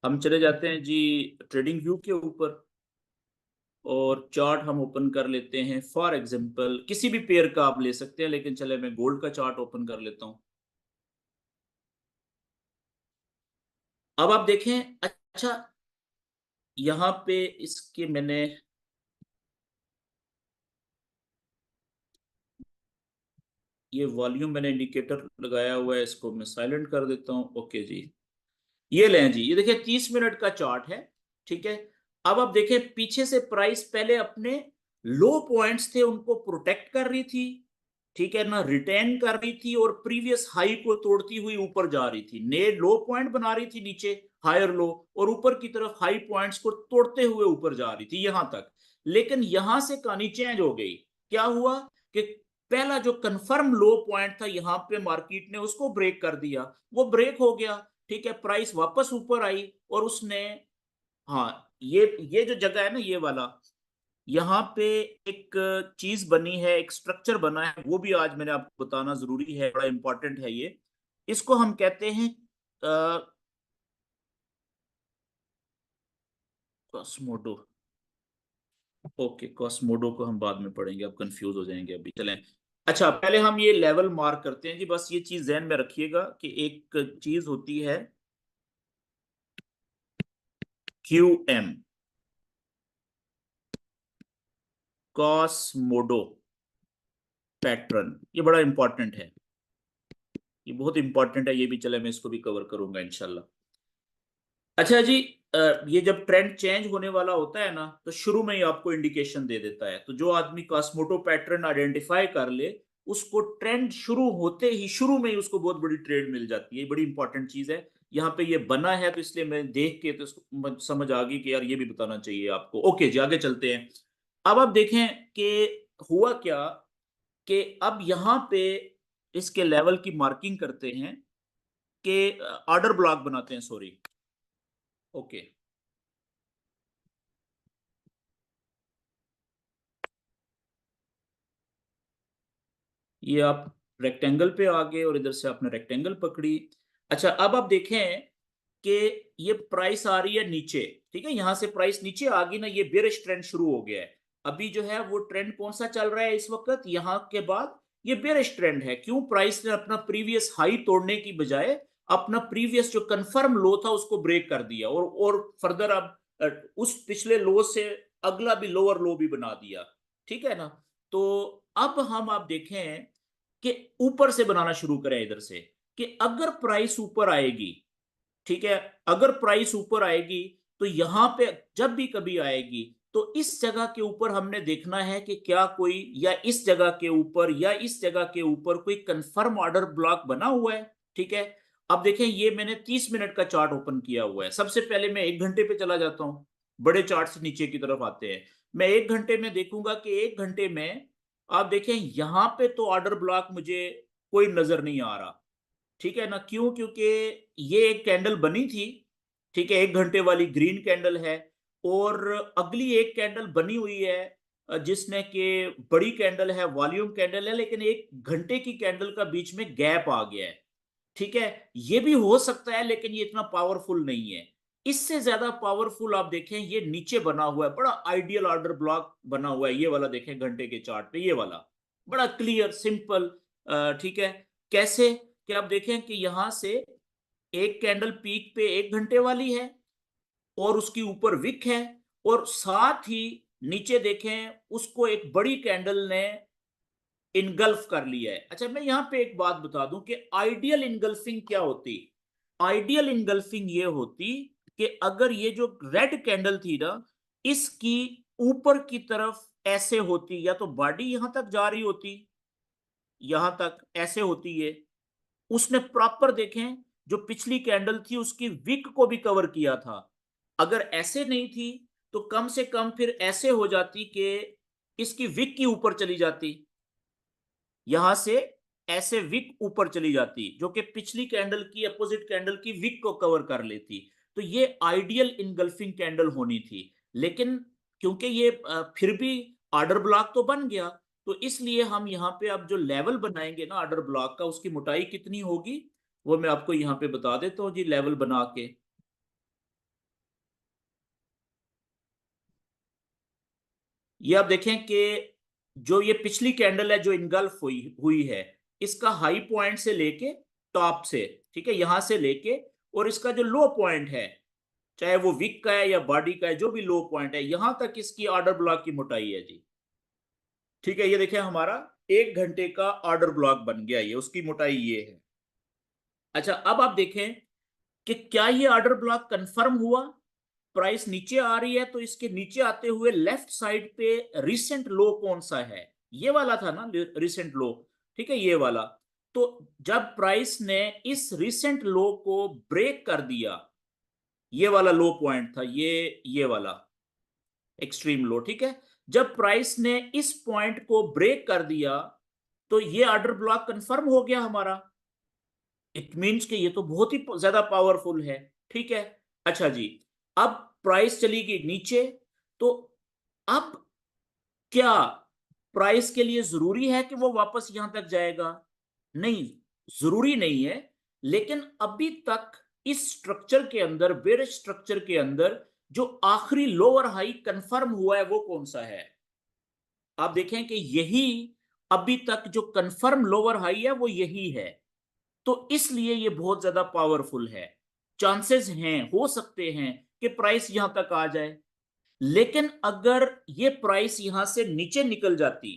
हम चले जाते हैं जी ट्रेडिंग व्यू के ऊपर। और चार्ट हम ओपन कर लेते हैं। फॉर एग्जांपल किसी भी पेयर का आप ले सकते हैं, लेकिन चले मैं गोल्ड का चार्ट ओपन कर लेता हूं। अब आप देखें, अच्छा यहां पे इसके मैंने ये वॉल्यूम मैंने इंडिकेटर लगाया हुआ है, इसको मैं साइलेंट कर देता हूं। ओके जी, ये लें जी, ये देखिए 30 मिनट का चार्ट है। ठीक है, अब आप देखें पीछे से प्राइस पहले अपने लो पॉइंट्स थे उनको प्रोटेक्ट कर रही थी, ठीक है ना, रिटेन कर रही थी, और प्रीवियस हाई को तोड़ती हुई ऊपर जा रही थी। ने लो पॉइंट बना रही थी नीचे, हायर लो, और ऊपर की तरफ हाई पॉइंट्स को तोड़ते हुए ऊपर जा रही थी यहां तक। लेकिन यहां से कहानी चेंज हो गई। क्या हुआ कि पहला जो कंफर्म लो पॉइंट था यहां पे मार्केट ने उसको ब्रेक कर दिया, वो ब्रेक हो गया। ठीक है, प्राइस वापस ऊपर आई और उसने, हाँ, ये जो जगह है ना, ये वाला, यहाँ पे एक चीज बनी है, एक स्ट्रक्चर बना है, वो भी आज मैंने आपको बताना जरूरी है, बड़ा इंपॉर्टेंट है ये। इसको हम कहते हैं कॉस्मोडो। ओके, कॉस्मोडो को हम बाद में पढ़ेंगे, आप कंफ्यूज हो जाएंगे अभी, चलें। अच्छा, पहले हम ये लेवल मार्क करते हैं जी, बस ये चीज ध्यान में रखिएगा कि एक चीज होती है क्यू एम, कॉस्मोडो पैटर्न, ये बड़ा इंपॉर्टेंट है, ये बहुत इंपॉर्टेंट है, ये भी चले मैं इसको भी कवर करूंगा इंशाल्लाह। अच्छा जी, ये जब ट्रेंड चेंज होने वाला होता है ना, तो शुरू में ही आपको इंडिकेशन दे देता है। तो जो आदमी कॉस्मोटो पैटर्न आइडेंटिफाई कर ले, उसको ट्रेंड शुरू होते ही, शुरू में ही उसको बहुत बड़ी ट्रेड मिल जाती है। ये बड़ी इंपॉर्टेंट चीज है। यहाँ पे ये बना है तो इसलिए मैं देख के तो समझ आ गई कि यार ये भी बताना चाहिए आपको। ओके जी, आगे चलते हैं। अब आप देखें कि हुआ क्या, कि अब यहाँ पे इसके लेवल की मार्किंग करते हैं, कि ऑर्डर ब्लॉक बनाते हैं, सॉरी। ओके, ये आप रेक्टेंगल पे आ गए और इधर से आपने रेक्टेंगल पकड़ी। अच्छा, अब आप देखें कि ये प्राइस आ रही है नीचे। ठीक है, यहां से प्राइस नीचे आ गई ना, ये बेरिश ट्रेंड शुरू हो गया है। अभी जो है वो ट्रेंड कौन सा चल रहा है इस वक्त, यहां के बाद ये बेरिश ट्रेंड है। क्यों? प्राइस ने अपना प्रीवियस हाई तोड़ने की बजाय अपना प्रीवियस जो कंफर्म लो था उसको ब्रेक कर दिया, और फर्दर अब उस पिछले लो से अगला भी लोअर लो भी बना दिया। ठीक है ना। तो अब हम आप देखें कि ऊपर से बनाना शुरू करें इधर से, कि अगर प्राइस ऊपर आएगी, ठीक है, अगर प्राइस ऊपर आएगी तो यहां पे जब भी कभी आएगी तो इस जगह के ऊपर हमने देखना है कि क्या कोई, या इस जगह के ऊपर या इस जगह के ऊपर कोई कंफर्म ऑर्डर ब्लॉक बना हुआ है। ठीक है, अब देखें ये मैंने 30 मिनट का चार्ट ओपन किया हुआ है। सबसे पहले मैं 1 घंटे पे चला जाता हूं, बड़े चार्ट से नीचे की तरफ आते हैं। मैं 1 घंटे में देखूंगा कि 1 घंटे में आप देखें यहां पे तो ऑर्डर ब्लॉक मुझे कोई नजर नहीं आ रहा। ठीक है ना, क्यों? क्योंकि ये एक कैंडल बनी थी, ठीक है, 1 घंटे वाली ग्रीन कैंडल है, और अगली एक कैंडल बनी हुई है जिसने कि बड़ी कैंडल है, वॉल्यूम कैंडल है, लेकिन 1 घंटे की कैंडल का बीच में गैप आ गया है। ठीक है, ये भी हो सकता है, लेकिन ये इतना पावरफुल नहीं है। इससे ज्यादा पावरफुल आप देखें, ये नीचे बना हुआ है, बड़ा आइडियल ऑर्डर ब्लॉक बना हुआ है, ये वाला देखें घंटे के चार्ट पे, ये वाला बड़ा क्लियर सिंपल। ठीक है, कैसे? कि आप देखें कि यहां से एक कैंडल पीक पे 1 घंटे वाली है, और उसके ऊपर विक है, और साथ ही नीचे देखें उसको एक बड़ी कैंडल ने इनगल्फ कर लिया है। अच्छा, मैं यहां पे एक बात बता दूं कि आइडियल इनगल्फिंग क्या होती। आइडियल इनगल्फिंग ये होती कि अगर ये जो रेड कैंडल थी ना, इसकी ऊपर की तरफ ऐसे होती, या तो बॉडी यहां तक जा रही होती, यहां तक ऐसे होती है, उसने प्रॉपर देखें जो पिछली कैंडल थी उसकी विक को भी कवर किया था। अगर ऐसे नहीं थी तो कम से कम फिर ऐसे हो जाती कि इसकी विक की ऊपर चली जाती, यहां से ऐसे विक ऊपर चली जाती, जो कि पिछली कैंडल की अपोजिट कैंडल की विक को कवर कर लेती। तो ये आइडियल इनगल्फिंग कैंडल होनी थी। लेकिन क्योंकि ये फिर भी ऑर्डर ब्लॉक तो बन गया, तो इसलिए हम यहाँ पे अब जो लेवल बनाएंगे ना ऑर्डर ब्लॉक का, उसकी मोटाई कितनी होगी वो मैं आपको यहाँ पे बता देता हूँ जी, लेवल बना के। ये आप देखें कि जो ये पिछली कैंडल है जो इनगल्फ हुई हुई है, इसका हाई पॉइंट से लेके टॉप से, ठीक है, यहां से लेके, और इसका जो लो पॉइंट है, चाहे वो विक का है या बॉडी का है, जो भी लो पॉइंट है, यहां तक इसकी ऑर्डर ब्लॉक की मोटाई है जी। ठीक है, ये देखें हमारा 1 घंटे का ऑर्डर ब्लॉक बन गया, ये उसकी मोटाई ये है। अच्छा, अब आप देखें कि क्या ये ऑर्डर ब्लॉक कंफर्म हुआ। प्राइस नीचे आ रही है तो इसके नीचे आते हुए लेफ्ट साइड पे रिसेंट लो कौन सा है, ये वाला था ना रिसेंट लो, ठीक है, ये वाला। तो जब प्राइस ने इस रिसेंट लो को ब्रेक कर दिया, ये वाला लो पॉइंट था, ये वाला एक्सट्रीम लो, ठीक है, जब प्राइस ने इस पॉइंट को ब्रेक कर दिया तो ये ऑर्डर ब्लॉक कंफर्म हो गया हमारा। इट मीन्स कि ये तो बहुत ही ज्यादा पावरफुल है, ठीक है। अच्छा जी, अब प्राइस चली गई नीचे, तो अब क्या प्राइस के लिए जरूरी है कि वो वापस यहां तक जाएगा? नहीं, जरूरी नहीं है। लेकिन अभी तक इस स्ट्रक्चर के अंदर, बेरिश स्ट्रक्चर के अंदर, जो आखिरी लोअर हाई कंफर्म हुआ है वो कौन सा है? आप देखें कि यही अभी तक जो कंफर्म लोअर हाई है वो यही है। तो इसलिए ये बहुत ज्यादा पावरफुल है। चांसेस हैं, हो सकते हैं कि प्राइस यहां तक आ जाए। लेकिन अगर ये प्राइस यहां से नीचे निकल जाती,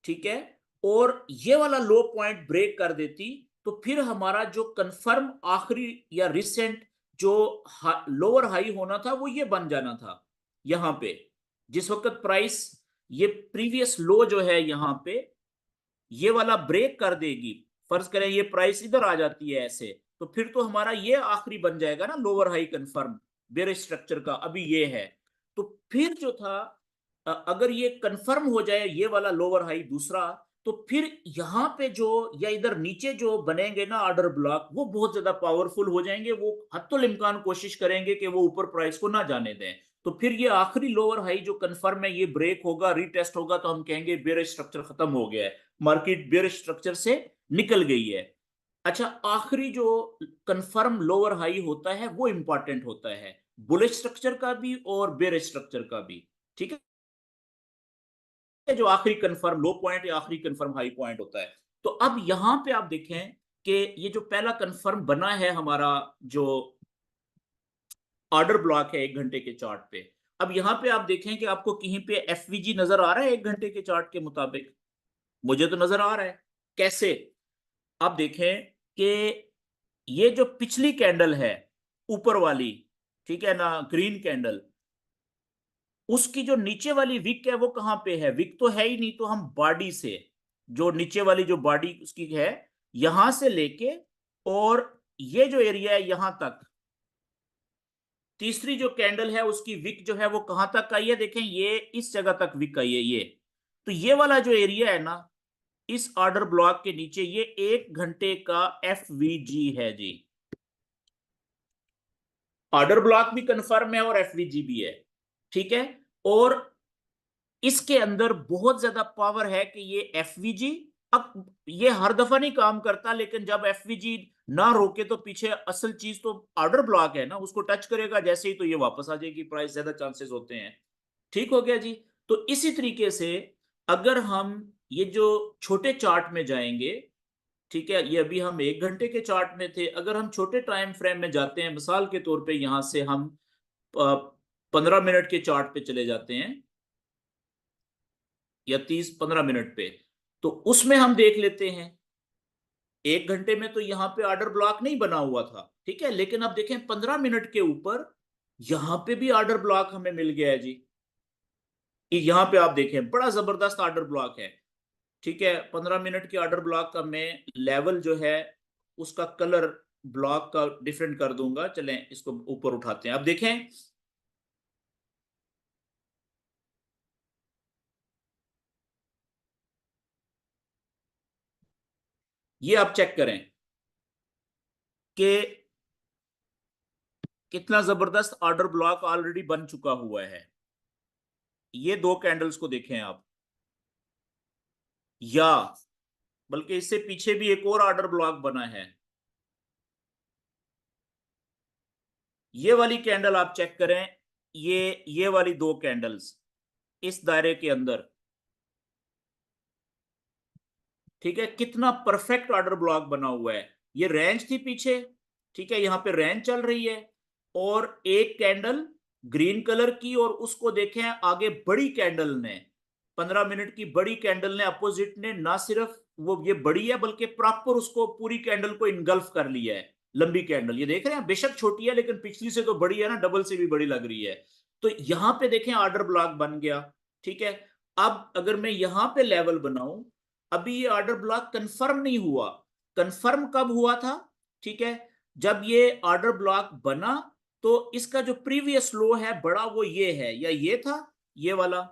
ठीक है, और ये वाला लो पॉइंट ब्रेक कर देती, तो फिर हमारा जो कंफर्म आखिरी या रिसेंट जो लोअर हाई होना था वो ये बन जाना था यहां पे। जिस वक्त प्राइस ये प्रीवियस लो जो है यहां पे, ये वाला ब्रेक कर देगी, फर्ज करें ये प्राइस इधर आ जाती है ऐसे, तो फिर तो हमारा ये आखिरी बन जाएगा ना lower high confirm bearish structure का, अभी ये है। तो फिर जो था, अगर ये कंफर्म हो जाए ये वाला लोअर हाई दूसरा, तो फिर यहां पे जो या इधर नीचे जो बनेंगे ना ऑर्डर ब्लॉक, वो बहुत ज्यादा पावरफुल हो जाएंगे। वो हत्तुल इम्कान कोशिश करेंगे कि वो ऊपर प्राइस को ना जाने दें। तो फिर ये आखिरी लोअर हाई जो कंफर्म है ये ब्रेक होगा, रीटेस्ट होगा, तो हम कहेंगे बेरिश स्ट्रक्चर खत्म हो गया है, मार्केट बेरिश स्ट्रक्चर से निकल गई है। अच्छा, आखिरी जो कंफर्म लोअर हाई होता है वो इंपॉर्टेंट होता है, बुलिश स्ट्रक्चर का भी और बेरिश स्ट्रक्चर का भी, ठीक है। जो आखिरी कंफर्म लो पॉइंट या आखिरी कंफर्म हाई पॉइंट होता है। तो अब यहां पे आप देखें कि ये जो पहला कंफर्म बना है हमारा, जो ऑर्डर ब्लॉक है 1 घंटे के चार्ट पे, अब यहां पे आप देखें कि आपको कहीं पे एफवीजी नजर आ रहा है 1 घंटे के चार्ट के मुताबिक? मुझे तो नजर आ रहा है। कैसे? आप देखें कि ये जो पिछली कैंडल है ऊपर वाली, ठीक है ना, ग्रीन कैंडल, उसकी जो नीचे वाली विक है वो कहां पे है? विक तो है ही नहीं, तो हम बॉडी से, जो नीचे वाली जो बॉडी उसकी है, यहां से लेके और ये जो एरिया है यहां तक, तीसरी जो कैंडल है उसकी विक जो है वो कहां तक आई है? देखें, ये इस जगह तक विक आई है ये। तो ये वाला जो एरिया है ना इस ऑर्डर ब्लॉक के नीचे, ये 1 घंटे का एफवीजी है जी। ऑर्डर ब्लॉक भी कंफर्म है और एफवीजी भी है, ठीक है। और इसके अंदर बहुत ज्यादा पावर है कि ये एफवीजी, अब ये हर दफा नहीं काम करता, लेकिन जब एफवीजी ना रोके तो पीछे असल चीज तो ऑर्डर ब्लॉक है ना, उसको टच करेगा जैसे ही तो ये वापस आ जाएगी प्राइस, ज्यादा चांसेस होते हैं। ठीक हो गया जी। तो इसी तरीके से अगर हम ये जो छोटे चार्ट में जाएंगे, ठीक है, ये अभी हम 1 घंटे के चार्ट में थे, अगर हम छोटे टाइम फ्रेम में जाते हैं, मिसाल के तौर पे यहां से हम 15 मिनट के चार्ट पे चले जाते हैं या 30-15 मिनट पे, तो उसमें हम देख लेते हैं 1 घंटे में तो यहाँ पे ऑर्डर ब्लॉक नहीं बना हुआ था, ठीक है, लेकिन अब देखें 15 मिनट के ऊपर यहां पे भी ऑर्डर ब्लॉक हमें मिल गया है जी। यहां पे आप देखें बड़ा जबरदस्त ऑर्डर ब्लॉक है, ठीक है। 15 मिनट के ऑर्डर ब्लॉक का मैं लेवल जो है उसका कलर ब्लॉक का डिफरेंट कर दूंगा। चलें इसको ऊपर उठाते हैं, अब देखें ये आप चेक करें कि कितना जबरदस्त ऑर्डर ब्लॉक ऑलरेडी बन चुका हुआ है। ये दो कैंडल्स को देखें आप, या बल्कि इससे पीछे भी एक और ऑर्डर ब्लॉक बना है। ये वाली कैंडल आप चेक करें, ये वाली दो कैंडल्स, इस दायरे के अंदर, ठीक है, कितना परफेक्ट ऑर्डर ब्लॉक बना हुआ है। ये रेंज थी पीछे, ठीक है, यहां पे रेंज चल रही है और एक कैंडल ग्रीन कलर की, और उसको देखें आगे बड़ी कैंडल ने, 15 मिनट की बड़ी कैंडल ने, अपोजिट ने, ना सिर्फ वो ये बड़ी है बल्कि प्रॉपर उसको पूरी कैंडल को इनगल्फ कर लिया है। लंबी कैंडल ये देख रहे हैं, बेशक छोटी है लेकिन पिछली से तो बड़ी है ना, डबल से भी बड़ी लग रही है। तो यहां पे देखें ऑर्डर ब्लॉक बन गया, ठीक है। अब अगर मैं यहां पे लेवल बनाऊं, अभी ये ऑर्डर ब्लॉक कंफर्म नहीं हुआ। कंफर्म कब हुआ था, ठीक है, जब ये ऑर्डर ब्लॉक बना तो इसका जो प्रीवियस लो है बड़ा वो ये है, या ये था, ये वाला,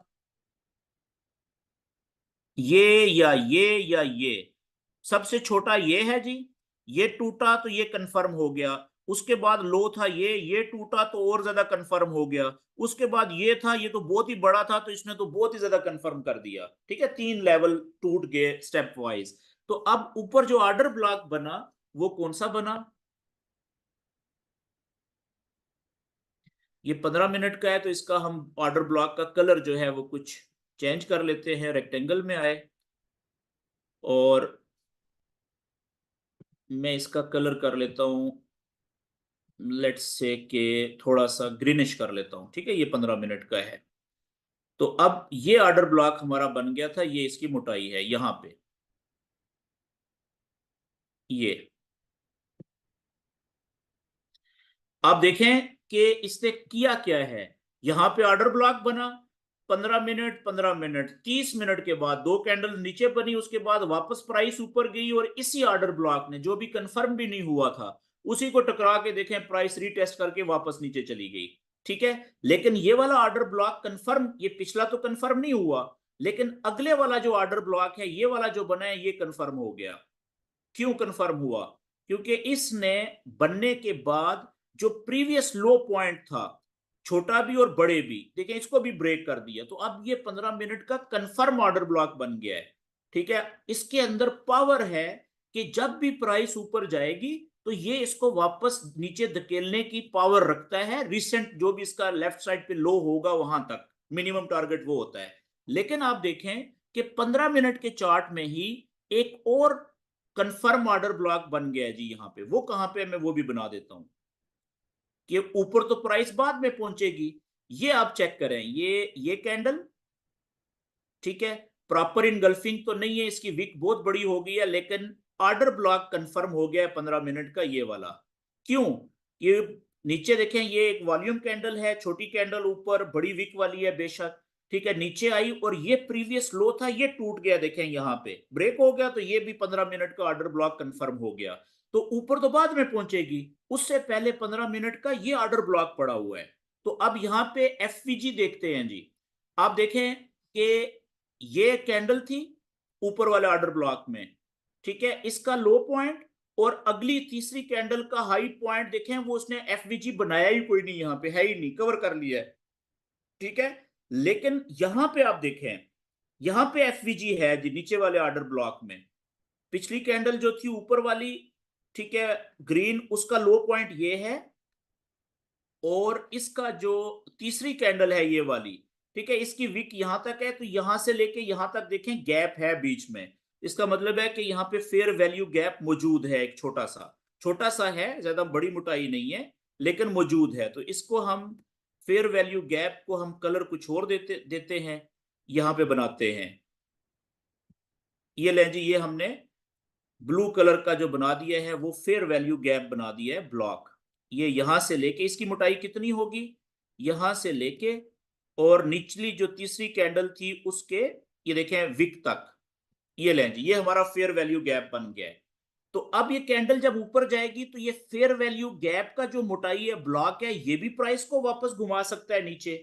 ये या ये या ये, सबसे छोटा ये है जी। ये टूटा तो ये कंफर्म हो गया। उसके बाद लो था ये टूटा तो और ज्यादा कंफर्म हो गया। उसके बाद ये था, ये तो बहुत ही बड़ा था तो इसने तो बहुत ही ज्यादा कंफर्म कर दिया, ठीक है, 3 लेवल टूट गए स्टेप वाइज। तो अब ऊपर जो ऑर्डर ब्लॉक बना वो कौन सा बना, ये 15 मिनट का है तो इसका हम ऑर्डर ब्लॉक का कलर जो है वो कुछ चेंज कर लेते हैं, रेक्टेंगल में आए, और मैं इसका कलर कर लेता हूं, लेट्स से के थोड़ा सा ग्रीनिश कर लेता हूं, ठीक है, ये 15 मिनट का है। तो अब ये ऑर्डर ब्लॉक हमारा बन गया था, ये इसकी मोटाई है यहां पे, ये आप देखें कि इसने किया क्या है। यहां पे ऑर्डर ब्लॉक बना, 15 मिनट 15 मिनट 30 मिनट के बाद दो कैंडल नीचे बनी, उसके बाद वापस प्राइस ऊपर गई, और इसी ऑर्डर ब्लॉक ने जो भी कंफर्म भी नहीं हुआ था उसी को टकरा के देखें प्राइस रीटेस्ट करके वापस नीचे चली गई, ठीक है। लेकिन ये वाला ऑर्डर ब्लॉक कंफर्म, ये पिछला तो कंफर्म नहीं हुआ, लेकिन अगले वाला जो ऑर्डर ब्लॉक है ये वाला जो बना है ये कंफर्म हो गया। क्यों कंफर्म हुआ, क्योंकि इसने बनने के बाद जो प्रीवियस लो पॉइंट था, छोटा भी और बड़े भी, देखें इसको भी ब्रेक कर दिया। तो अब ये 15 मिनट का कंफर्म ऑर्डर ब्लॉक बन गया है, ठीक है। इसके अंदर पावर है कि जब भी प्राइस ऊपर जाएगी तो ये इसको वापस नीचे धकेलने की पावर रखता है, रिसेंट जो भी इसका लेफ्ट साइड पे लो होगा वहां तक मिनिमम टारगेट वो होता है। लेकिन आप देखें कि 15 मिनट के चार्ट में ही एक और कंफर्म ऑर्डर ब्लॉक बन गया है जी। यहां पे वो कहां पे, मैं वो भी बना देता हूं कि ऊपर तो प्राइस बाद में पहुंचेगी। ये आप चेक करें, ये कैंडल, ठीक है, प्रॉपर इनगल्फिंग तो नहीं है, इसकी विक बहुत बड़ी हो गई है, लेकिन ऑर्डर ब्लॉक कंफर्म हो गया है 15 मिनट का ये वाला। क्यों, ये नीचे देखें, ये एक वॉल्यूम कैंडल है, छोटी कैंडल ऊपर, बड़ी विक वाली है बेशक, ठीक है, नीचे आई और ये प्रीवियस लो था ये टूट गया, देखें यहां पे ब्रेक हो गया, तो ये भी 15 मिनट का ऑर्डर ब्लॉक कंफर्म हो गया। तो ऊपर तो बाद में पहुंचेगी, उससे पहले 15 मिनट का ये ऑर्डर ब्लॉक पड़ा हुआ है। तो अब यहां पे एफवीजी देखते हैं जी। आप देखें कि ये कैंडल थी ऊपर वाले ऑर्डर ब्लॉक में, ठीक है, इसका लो पॉइंट, और अगली तीसरी कैंडल का हाई पॉइंट देखें, वो उसने एफवीजी बनाया ही कोई नहीं, यहां पे है ही नहीं, कवर कर लिया है, ठीक है। लेकिन यहां पे आप देखें, यहां पे एफवीजी है जी नीचे वाले ऑर्डर ब्लॉक में। पिछली कैंडल जो थी ऊपर वाली, ठीक है, ग्रीन, उसका लो पॉइंट ये है, और इसका जो तीसरी कैंडल है ये वाली, ठीक है, इसकी विक यहां तक है, तो यहां से लेके यहां तक देखें गैप है बीच में। इसका मतलब है कि यहाँ पे फेयर वैल्यू गैप मौजूद है, एक छोटा सा है, ज्यादा बड़ी मोटाई नहीं है लेकिन मौजूद है। तो इसको हम फेयर वैल्यू गैप को हम कलर कुछ और देते देते हैं, यहाँ पे बनाते हैं, ये लें जी, ये हमने ब्लू कलर का जो बना दिया है वो फेयर वैल्यू गैप बना दिया है ब्लॉक। ये यहां से लेके, इसकी मोटाई कितनी होगी, यहां से लेके और निचली जो तीसरी कैंडल थी उसके, ये देखें विक तक, ये लें जी, ये हमारा फेयर वैल्यू गैप बन गया है। तो अब ये कैंडल जब ऊपर जाएगी तो ये फेयर वैल्यू गैप का जो मोटाई है ब्लॉक है, ये भी प्राइस को वापस घुमा सकता है नीचे।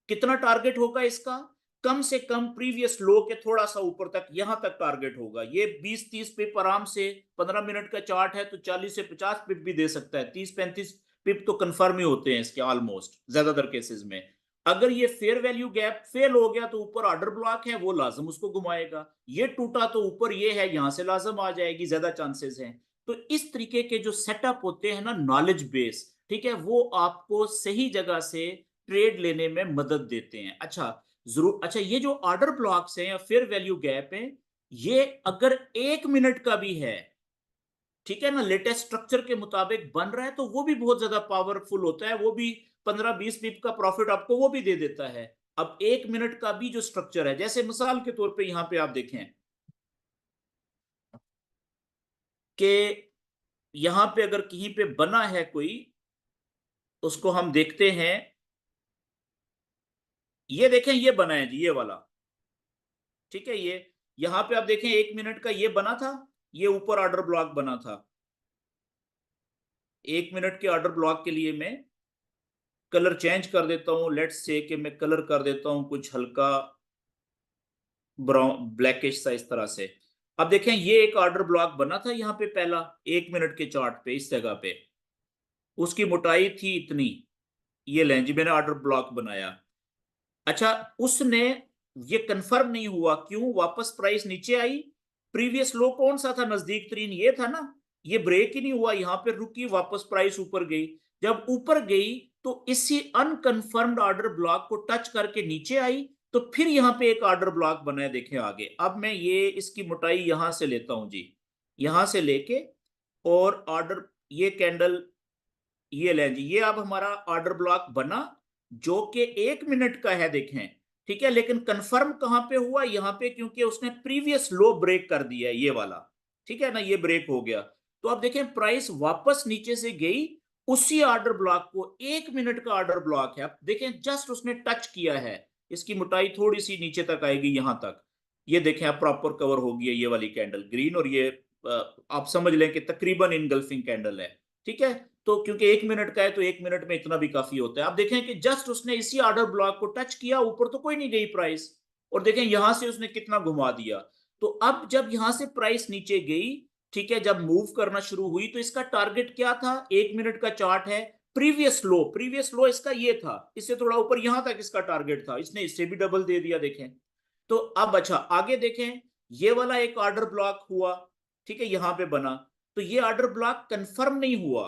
कितना टारगेट होगा इसका, कम से कम प्रीवियस लो के थोड़ा सा ऊपर तक, यहां तक टारगेट होगा ये। 20-30 पिप आराम से, 15 मिनट का चार्ट है तो 40 से 50 पिप भी दे सकता है, 30-35 पिप तो कंफर्म ही होते हैं इसके ऑलमोस्ट ज्यादातर केसेस में। अगर ये फेयर वैल्यू गैप फेल हो गया तो ऊपर ऑर्डर ब्लॉक है वो लाजम उसको घुमाएगा, ये टूटा तो ऊपर ये है यहां से लाजम आ जाएगी, ज्यादा चांसेस हैं। तो इस तरीके के जो सेटअप होते हैं ना नॉलेज बेस, ठीक है, वो आपको सही जगह से ट्रेड लेने में मदद देते हैं। अच्छा, जरूर। अच्छा, ये जो ऑर्डर ब्लॉक्स हैं या फेयर वैल्यू गैप है, ये अगर 1 मिनट का भी है, ठीक है ना, लेटेस्ट स्ट्रक्चर के मुताबिक बन रहा है, तो वो भी बहुत ज्यादा पावरफुल होता है, वो भी 15-20 पिप का प्रॉफिट आपको वो भी दे देता है। अब 1 मिनट का भी जो स्ट्रक्चर है, जैसे मिसाल के तौर पे यहां पे आप देखें कि यहां पे अगर कहीं पे बना है कोई, उसको हम देखते हैं। ये देखें, ये बना है जी, ये वाला, ठीक है। ये यहां पे आप देखें 1 मिनट का ये बना था, ये ऊपर ऑर्डर ब्लॉक बना था। 1 मिनट के ऑर्डर ब्लॉक के लिए मैं कलर चेंज कर देता हूं, लेट्स से कि मैं कलर कर देता हूं कुछ हल्का ब्राउन ब्लैकिश सा, इस तरह से। अब देखें, ये एक ऑर्डर ब्लॉक बना था यहाँ पे पहला, 1 मिनट के चार्ट पे इस जगह पे, उसकी मोटाई थी इतनी। ये लें जी, मैंने ऑर्डर ब्लॉक बनाया। अच्छा, उसने, ये कंफर्म नहीं हुआ, क्यों वापस प्राइस नीचे आई? प्रीवियस लो कौन सा था नजदीक तरीन, ये था ना। ये ब्रेक ही नहीं हुआ, यहां पे रुकी, वापस प्राइस ऊपर गई। जब ऊपर गई तो इसी अनकंफर्म्ड ऑर्डर ब्लॉक को टच करके नीचे आई, तो फिर यहां पे एक ऑर्डर ब्लॉक बना है, देखें आगे। अब मैं ये इसकी मोटाई यहां से लेता हूं जी, यहां से लेके, और ऑर्डर, ये कैंडल, ये लें जी, ये अब हमारा ऑर्डर ब्लॉक बना, जो कि 1 मिनट का है, देखें, ठीक है। लेकिन कंफर्म कहां पे हुआ? यहां पे, क्योंकि उसने प्रीवियस लो ब्रेक कर दिया है, ये वाला, ठीक है ना, ये ब्रेक हो गया। तो अब देखें, प्राइस वापस नीचे से गई, उसी ऑर्डर ब्लॉक को, 1 मिनट का ऑर्डर ब्लॉक है, अब देखें जस्ट उसने टच किया है, इसकी मोटाई थोड़ी सी नीचे तक आएगी, यहां तक। ये देखें, अब प्रॉपर कवर होगी ये वाली कैंडल ग्रीन, और ये आप समझ लें कि तकरीबन इनगल्फिंग कैंडल है, ठीक है। तो क्योंकि 1 मिनट का है, तो 1 मिनट में इतना भी काफी होता है। आप देखें कि जस्ट उसने इसी ऑर्डर ब्लॉक को टच किया, ऊपर तो कोई नहीं गई प्राइस, और देखें यहां से उसने कितना घुमा दिया। तो अब जब यहां से प्राइस नीचे गई, ठीक है, जब मूव करना शुरू हुई, तो इसका टारगेट क्या था? 1 मिनट का चार्ट है, प्रीवियस लो, प्रीवियस लो इसका ये था, इससे थोड़ा ऊपर यहां तक इसका टारगेट था, इसने इससे भी डबल दे दिया, देखें। तो अब अच्छा, आगे देखें, ये वाला एक ऑर्डर ब्लॉक हुआ, ठीक है, यहां पे बना, तो ये ऑर्डर ब्लॉक कंफर्म नहीं हुआ,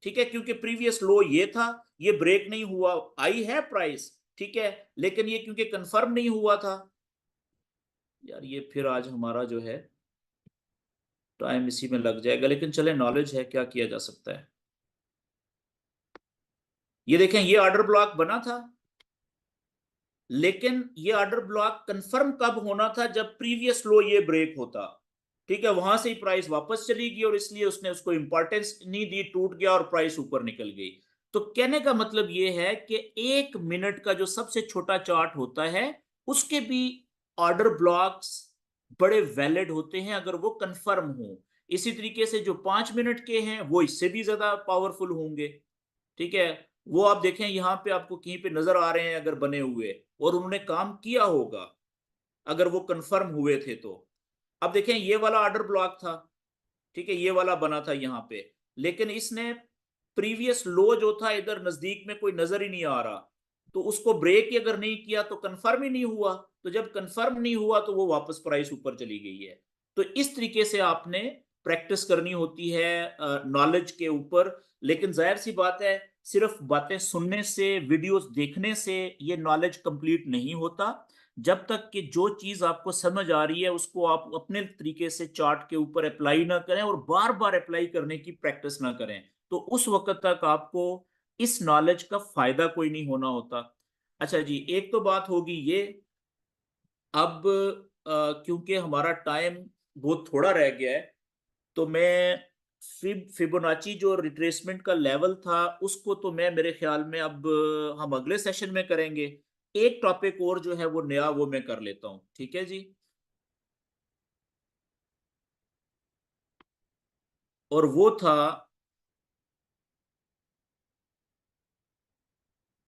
ठीक है, क्योंकि प्रीवियस लो ये था, ये ब्रेक नहीं हुआ, आई है प्राइस, ठीक है, लेकिन ये क्योंकि कंफर्म नहीं हुआ था। यार, ये फिर आज हमारा जो है टाइम इसी में लग जाएगा, लेकिन चले, नॉलेज है, क्या किया जा सकता है। ये देखें, ये ऑर्डर ब्लॉक बना था, लेकिन ये ऑर्डर ब्लॉक कंफर्म कब होना था? जब प्रीवियस लो ये ब्रेक होता, ठीक है, वहां से ही प्राइस वापस चली गई, और इसलिए उसने उसको इंपॉर्टेंस नहीं दी, टूट गया और प्राइस ऊपर निकल गई। तो कहने का मतलब ये है कि 1 मिनट का जो सबसे छोटा चार्ट होता है, उसके भी ऑर्डर ब्लॉक्स बड़े वैलिड होते हैं, अगर वो कंफर्म हो। इसी तरीके से जो 5 मिनट के हैं, वो इससे भी ज्यादा पावरफुल होंगे, ठीक है। वो आप देखें, यहां पे आपको कहीं पे नजर आ रहे हैं अगर बने हुए, और उन्होंने काम किया होगा, अगर वो कंफर्म हुए थे तो। अब देखें, ये वाला ऑर्डर ब्लॉक था, ठीक है, ये वाला बना था यहां पे, लेकिन इसने प्रीवियस लो जो था इधर नजदीक में कोई नजर ही नहीं आ रहा, तो उसको ब्रेक ही अगर नहीं किया तो कंफर्म ही नहीं हुआ। तो जब कंफर्म नहीं हुआ, तो वो वापस प्राइस ऊपर चली गई है। तो इस तरीके से आपने प्रैक्टिस करनी होती है नॉलेज के ऊपर। लेकिन जाहिर सी बात है, सिर्फ बातें सुनने से, वीडियोस देखने से ये नॉलेज कंप्लीट नहीं होता। जब तक कि जो चीज आपको समझ आ रही है, उसको आप अपने तरीके से चार्ट के ऊपर अप्लाई ना करें, और बार बार अप्लाई करने की प्रैक्टिस ना करें, तो उस वक्त तक आपको इस नॉलेज का फायदा कोई नहीं होना होता। अच्छा जी, एक तो बात होगी ये। अब क्योंकि हमारा टाइम बहुत थोड़ा रह गया है, तो मैं फिबोनाची जो रिट्रेसमेंट का लेवल था, उसको तो मैं, मेरे ख्याल में अब हम अगले सेशन में करेंगे। एक टॉपिक और जो है वो नया, वो मैं कर लेता हूँ, ठीक है जी। और वो था,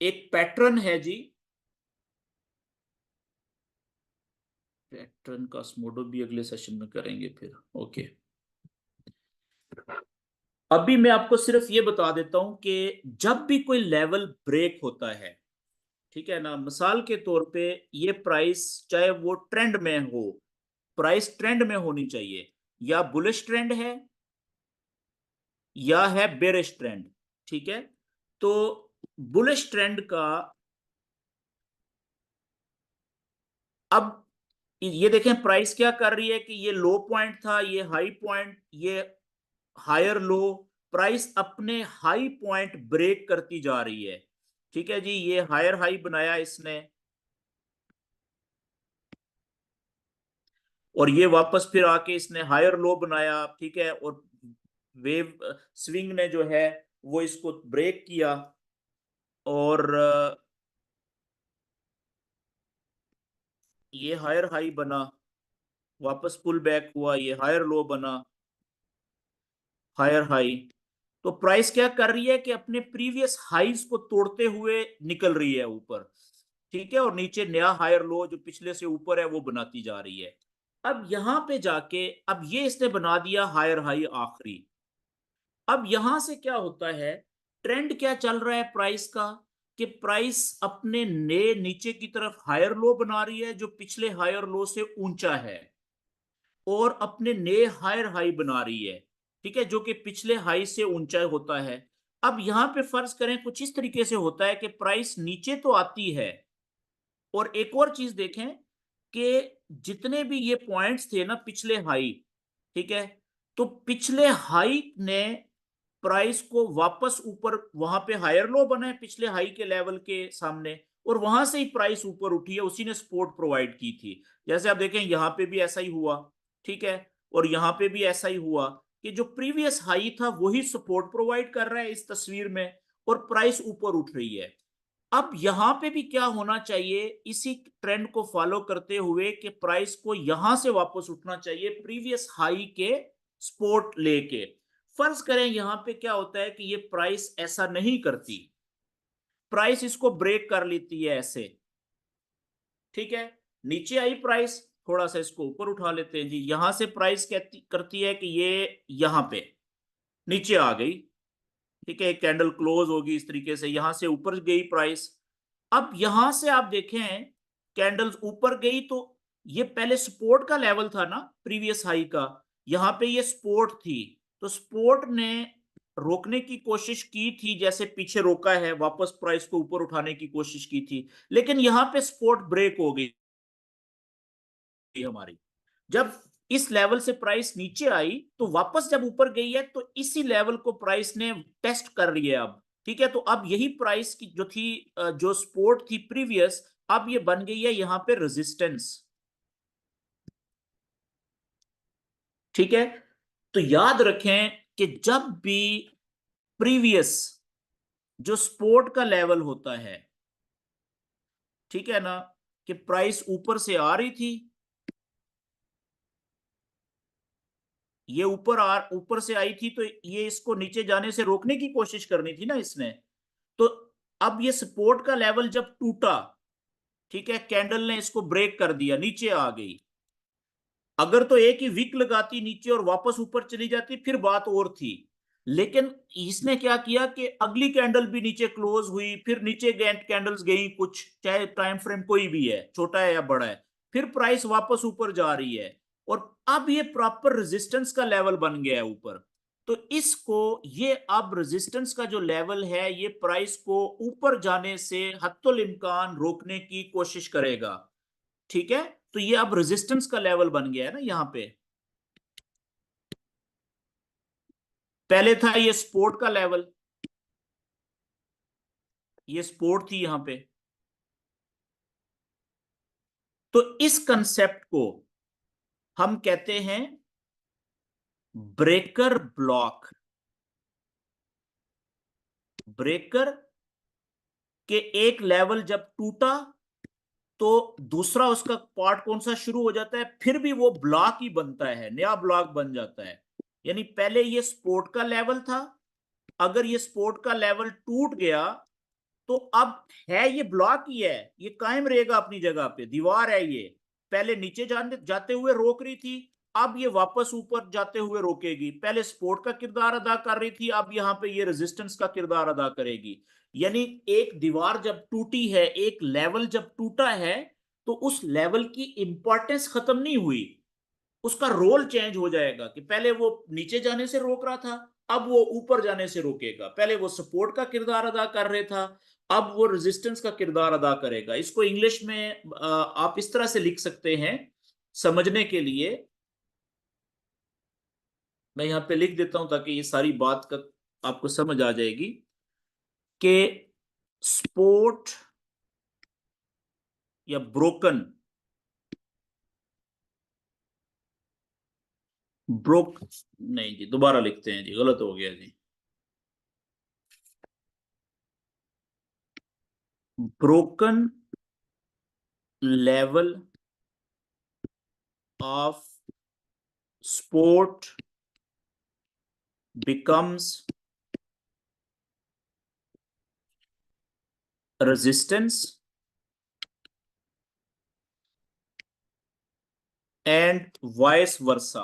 एक पैटर्न है जी, पैटर्न का स्मोडो भी अगले सेशन में करेंगे फिर, ओके। अभी मैं आपको सिर्फ ये बता देता हूं कि जब भी कोई लेवल ब्रेक होता है, ठीक है ना, मिसाल के तौर पे, ये प्राइस चाहे वो ट्रेंड में हो, प्राइस ट्रेंड में होनी चाहिए, या बुलिश ट्रेंड है या है बेरिश ट्रेंड, ठीक है। तो बुलिश ट्रेंड का अब ये देखें प्राइस क्या कर रही है कि ये लो पॉइंट था, ये हाई पॉइंट, ये हायर लो, प्राइस अपने हाई पॉइंट ब्रेक करती जा रही है। ठीक है जी, ये हायर हाई बनाया इसने, और ये वापस फिर आके इसने हायर लो बनाया। ठीक है, और वेव स्विंग ने जो है वो इसको ब्रेक किया, और ये हायर हाई बना, वापस पुल बैक हुआ, ये हायर लो बना, हायर हाई। तो प्राइस क्या कर रही है कि अपने प्रीवियस हाईज को तोड़ते हुए निकल रही है ऊपर। ठीक है, और नीचे नया हायर लो जो पिछले से ऊपर है वो बनाती जा रही है। अब यहां पे जाके अब ये इसने बना दिया हायर हाई आखिरी। अब यहां से क्या होता है, ट्रेंड क्या चल रहा है प्राइस का, कि प्राइस अपने नए नीचे की तरफ हायर लो बना रही है जो पिछले हायर लो से ऊंचा है, और अपने नए हायर हाई बना रही है। ठीक है, जो कि पिछले हाई से ऊंचा होता है। अब यहां पे फर्ज करें कुछ इस तरीके से होता है कि प्राइस नीचे तो आती है, और एक और चीज देखें कि जितने भी ये पॉइंट्स थे ना पिछले हाई, ठीक है, तो पिछले हाई ने प्राइस को वापस ऊपर, वहां पे हायर लो बना है पिछले हाई के लेवल के सामने, और वहां से ही प्राइस ऊपर उठी है, उसी ने सपोर्ट प्रोवाइड की थी। जैसे आप देखें यहां पे भी ऐसा ही हुआ। ठीक है, और यहां पे भी ऐसा ही हुआ कि जो प्रीवियस हाई था वही सपोर्ट प्रोवाइड कर रहा है इस तस्वीर में, और प्राइस ऊपर उठ रही है। अब यहां पे भी क्या होना चाहिए, इसी ट्रेंड को फॉलो करते हुए कि प्राइस को यहां से वापस उठना चाहिए प्रीवियस हाई के सपोर्ट लेके। फर्ज करें यहां पे क्या होता है कि ये प्राइस ऐसा नहीं करती, प्राइस इसको ब्रेक कर लेती है ऐसे। ठीक है, नीचे आई प्राइस, थोड़ा सा इसको ऊपर उठा लेते हैं जी, यहां से प्राइस कहती करती है कि ये यहां पे नीचे आ गई। ठीक है, कैंडल क्लोज होगी इस तरीके से, यहां से ऊपर गई प्राइस। अब यहां से आप देखें कैंडल्स ऊपर गई, तो ये पहले सपोर्ट का लेवल था ना प्रीवियस हाई का, यहां पे ये सपोर्ट थी, तो सपोर्ट ने रोकने की कोशिश की थी, जैसे पीछे रोका है, वापस प्राइस को ऊपर उठाने की कोशिश की थी, लेकिन यहां पे सपोर्ट ब्रेक हो गई हमारी। जब इस लेवल से प्राइस नीचे आई तो वापस जब ऊपर गई है, तो इसी लेवल को प्राइस ने टेस्ट कर रही है अब। ठीक है, तो अब यही प्राइस की जो थी, जो सपोर्ट थी प्रीवियस, अब ये बन गई है यहां पे रेजिस्टेंस। ठीक है, तो याद रखें कि जब भी प्रीवियस जो सपोर्ट का लेवल होता है, ठीक है ना, कि प्राइस ऊपर से आ रही थी, ये ऊपर से आई थी, तो ये इसको नीचे जाने से रोकने की कोशिश करनी थी ना इसने। तो अब ये सपोर्ट का लेवल जब टूटा, ठीक है, कैंडल ने इसको ब्रेक कर दिया, नीचे आ गई। अगर तो एक ही विक लगाती नीचे और वापस ऊपर चली जाती फिर बात और थी, लेकिन इसने क्या किया कि अगली कैंडल भी नीचे क्लोज हुई, फिर नीचे कैंडल्स गई कुछ, चाहे टाइम फ्रेम कोई भी है, छोटा है या बड़ा है, फिर प्राइस वापस ऊपर जा रही है, और अब ये प्रॉपर रेजिस्टेंस का लेवल बन गया है ऊपर। तो इसको, ये अब रेजिस्टेंस का जो लेवल है, ये प्राइस को ऊपर जाने से हत्तुल इम्कान रोकने की कोशिश करेगा। ठीक है, तो ये अब रेजिस्टेंस का लेवल बन गया है ना यहां पे। पहले था ये सपोर्ट का लेवल, ये सपोर्ट थी यहां पे। तो इस कंसेप्ट को हम कहते हैं ब्रेकर ब्लॉक। ब्रेकर के एक लेवल जब टूटा, तो दूसरा उसका पार्ट कौन सा शुरू हो जाता है, फिर भी वो ब्लॉक ही बनता है, नया ब्लॉक बन जाता है। यानी पहले ये सपोर्ट का लेवल था, अगर ये सपोर्ट का लेवल टूट गया, तो अब है ये ब्लॉक ही है, ये कायम रहेगा अपनी जगह पे, दीवार है ये। पहले नीचे जाने जाते हुए रोक रही थी, अब ये वापस ऊपर जाते हुए रोकेगी। पहले सपोर्ट का किरदार अदा कर रही थी, अब यहां पे ये रेजिस्टेंस का किरदार अदा करेगी। यानी एक दीवार जब टूटी है, एक लेवल जब टूटा है, तो उस लेवल की इंपॉर्टेंस खत्म नहीं हुई, उसका रोल चेंज हो जाएगा, कि पहले वो नीचे जाने से रोक रहा था, अब वो ऊपर जाने से रोकेगा। पहले वो सपोर्ट का किरदार अदा कर रहा था, अब वो रेजिस्टेंस का किरदार अदा करेगा। इसको इंग्लिश में आप इस तरह से लिख सकते हैं समझने के लिए। मैं यहां पे लिख देता हूं ताकि ये सारी बात का आपको समझ आ जाएगी कि सपोर्ट या ब्रोकन ब्रोक नहीं जी, दोबारा लिखते हैं जी, गलत हो गया जी। Broken level of support becomes resistance and vice versa।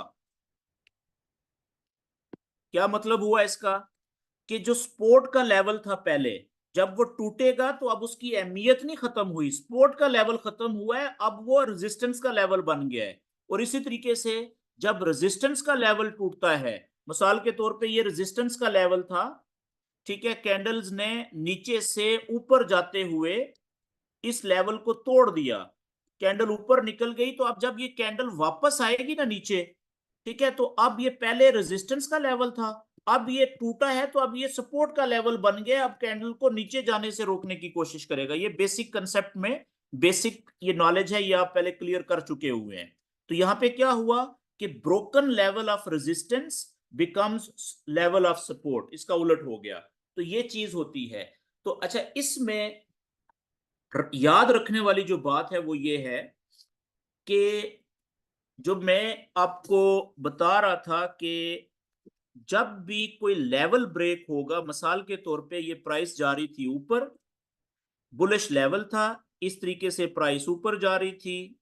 क्या मतलब हुआ इसका कि जो सपोर्ट का लेवल था पहले, जब वो टूटेगा तो अब उसकी अहमियत नहीं खत्म हुई, सपोर्ट का लेवल खत्म हुआ है, अब वो रेजिस्टेंस का लेवल बन गया है। और इसी तरीके से जब रेजिस्टेंस का लेवल टूटता है, मिसाल के तौर पे ये रेजिस्टेंस का लेवल था, ठीक है, कैंडल्स ने नीचे से ऊपर जाते हुए इस लेवल को तोड़ दिया, कैंडल ऊपर निकल गई, तो अब जब ये कैंडल वापस आएगी ना नीचे, ठीक है, तो अब ये पहले रेजिस्टेंस का लेवल था, अब ये टूटा है तो अब ये सपोर्ट का लेवल बन गया, अब कैंडल को नीचे जाने से रोकने की कोशिश करेगा। ये बेसिक कंसेप्ट में बेसिक ये नॉलेज है, ये आप पहले क्लियर कर चुके हुए हैं। तो यहां पे क्या हुआ कि broken level of resistance becomes level of support, इसका उलट हो गया। तो ये चीज होती है। तो अच्छा, इसमें याद रखने वाली जो बात है वो ये है कि जो मैं आपको बता रहा था कि जब भी कोई लेवल ब्रेक होगा, मिसाल के तौर पे ये प्राइस जा रही थी ऊपर, बुलिश लेवल था, इस तरीके से प्राइस ऊपर जा रही थी,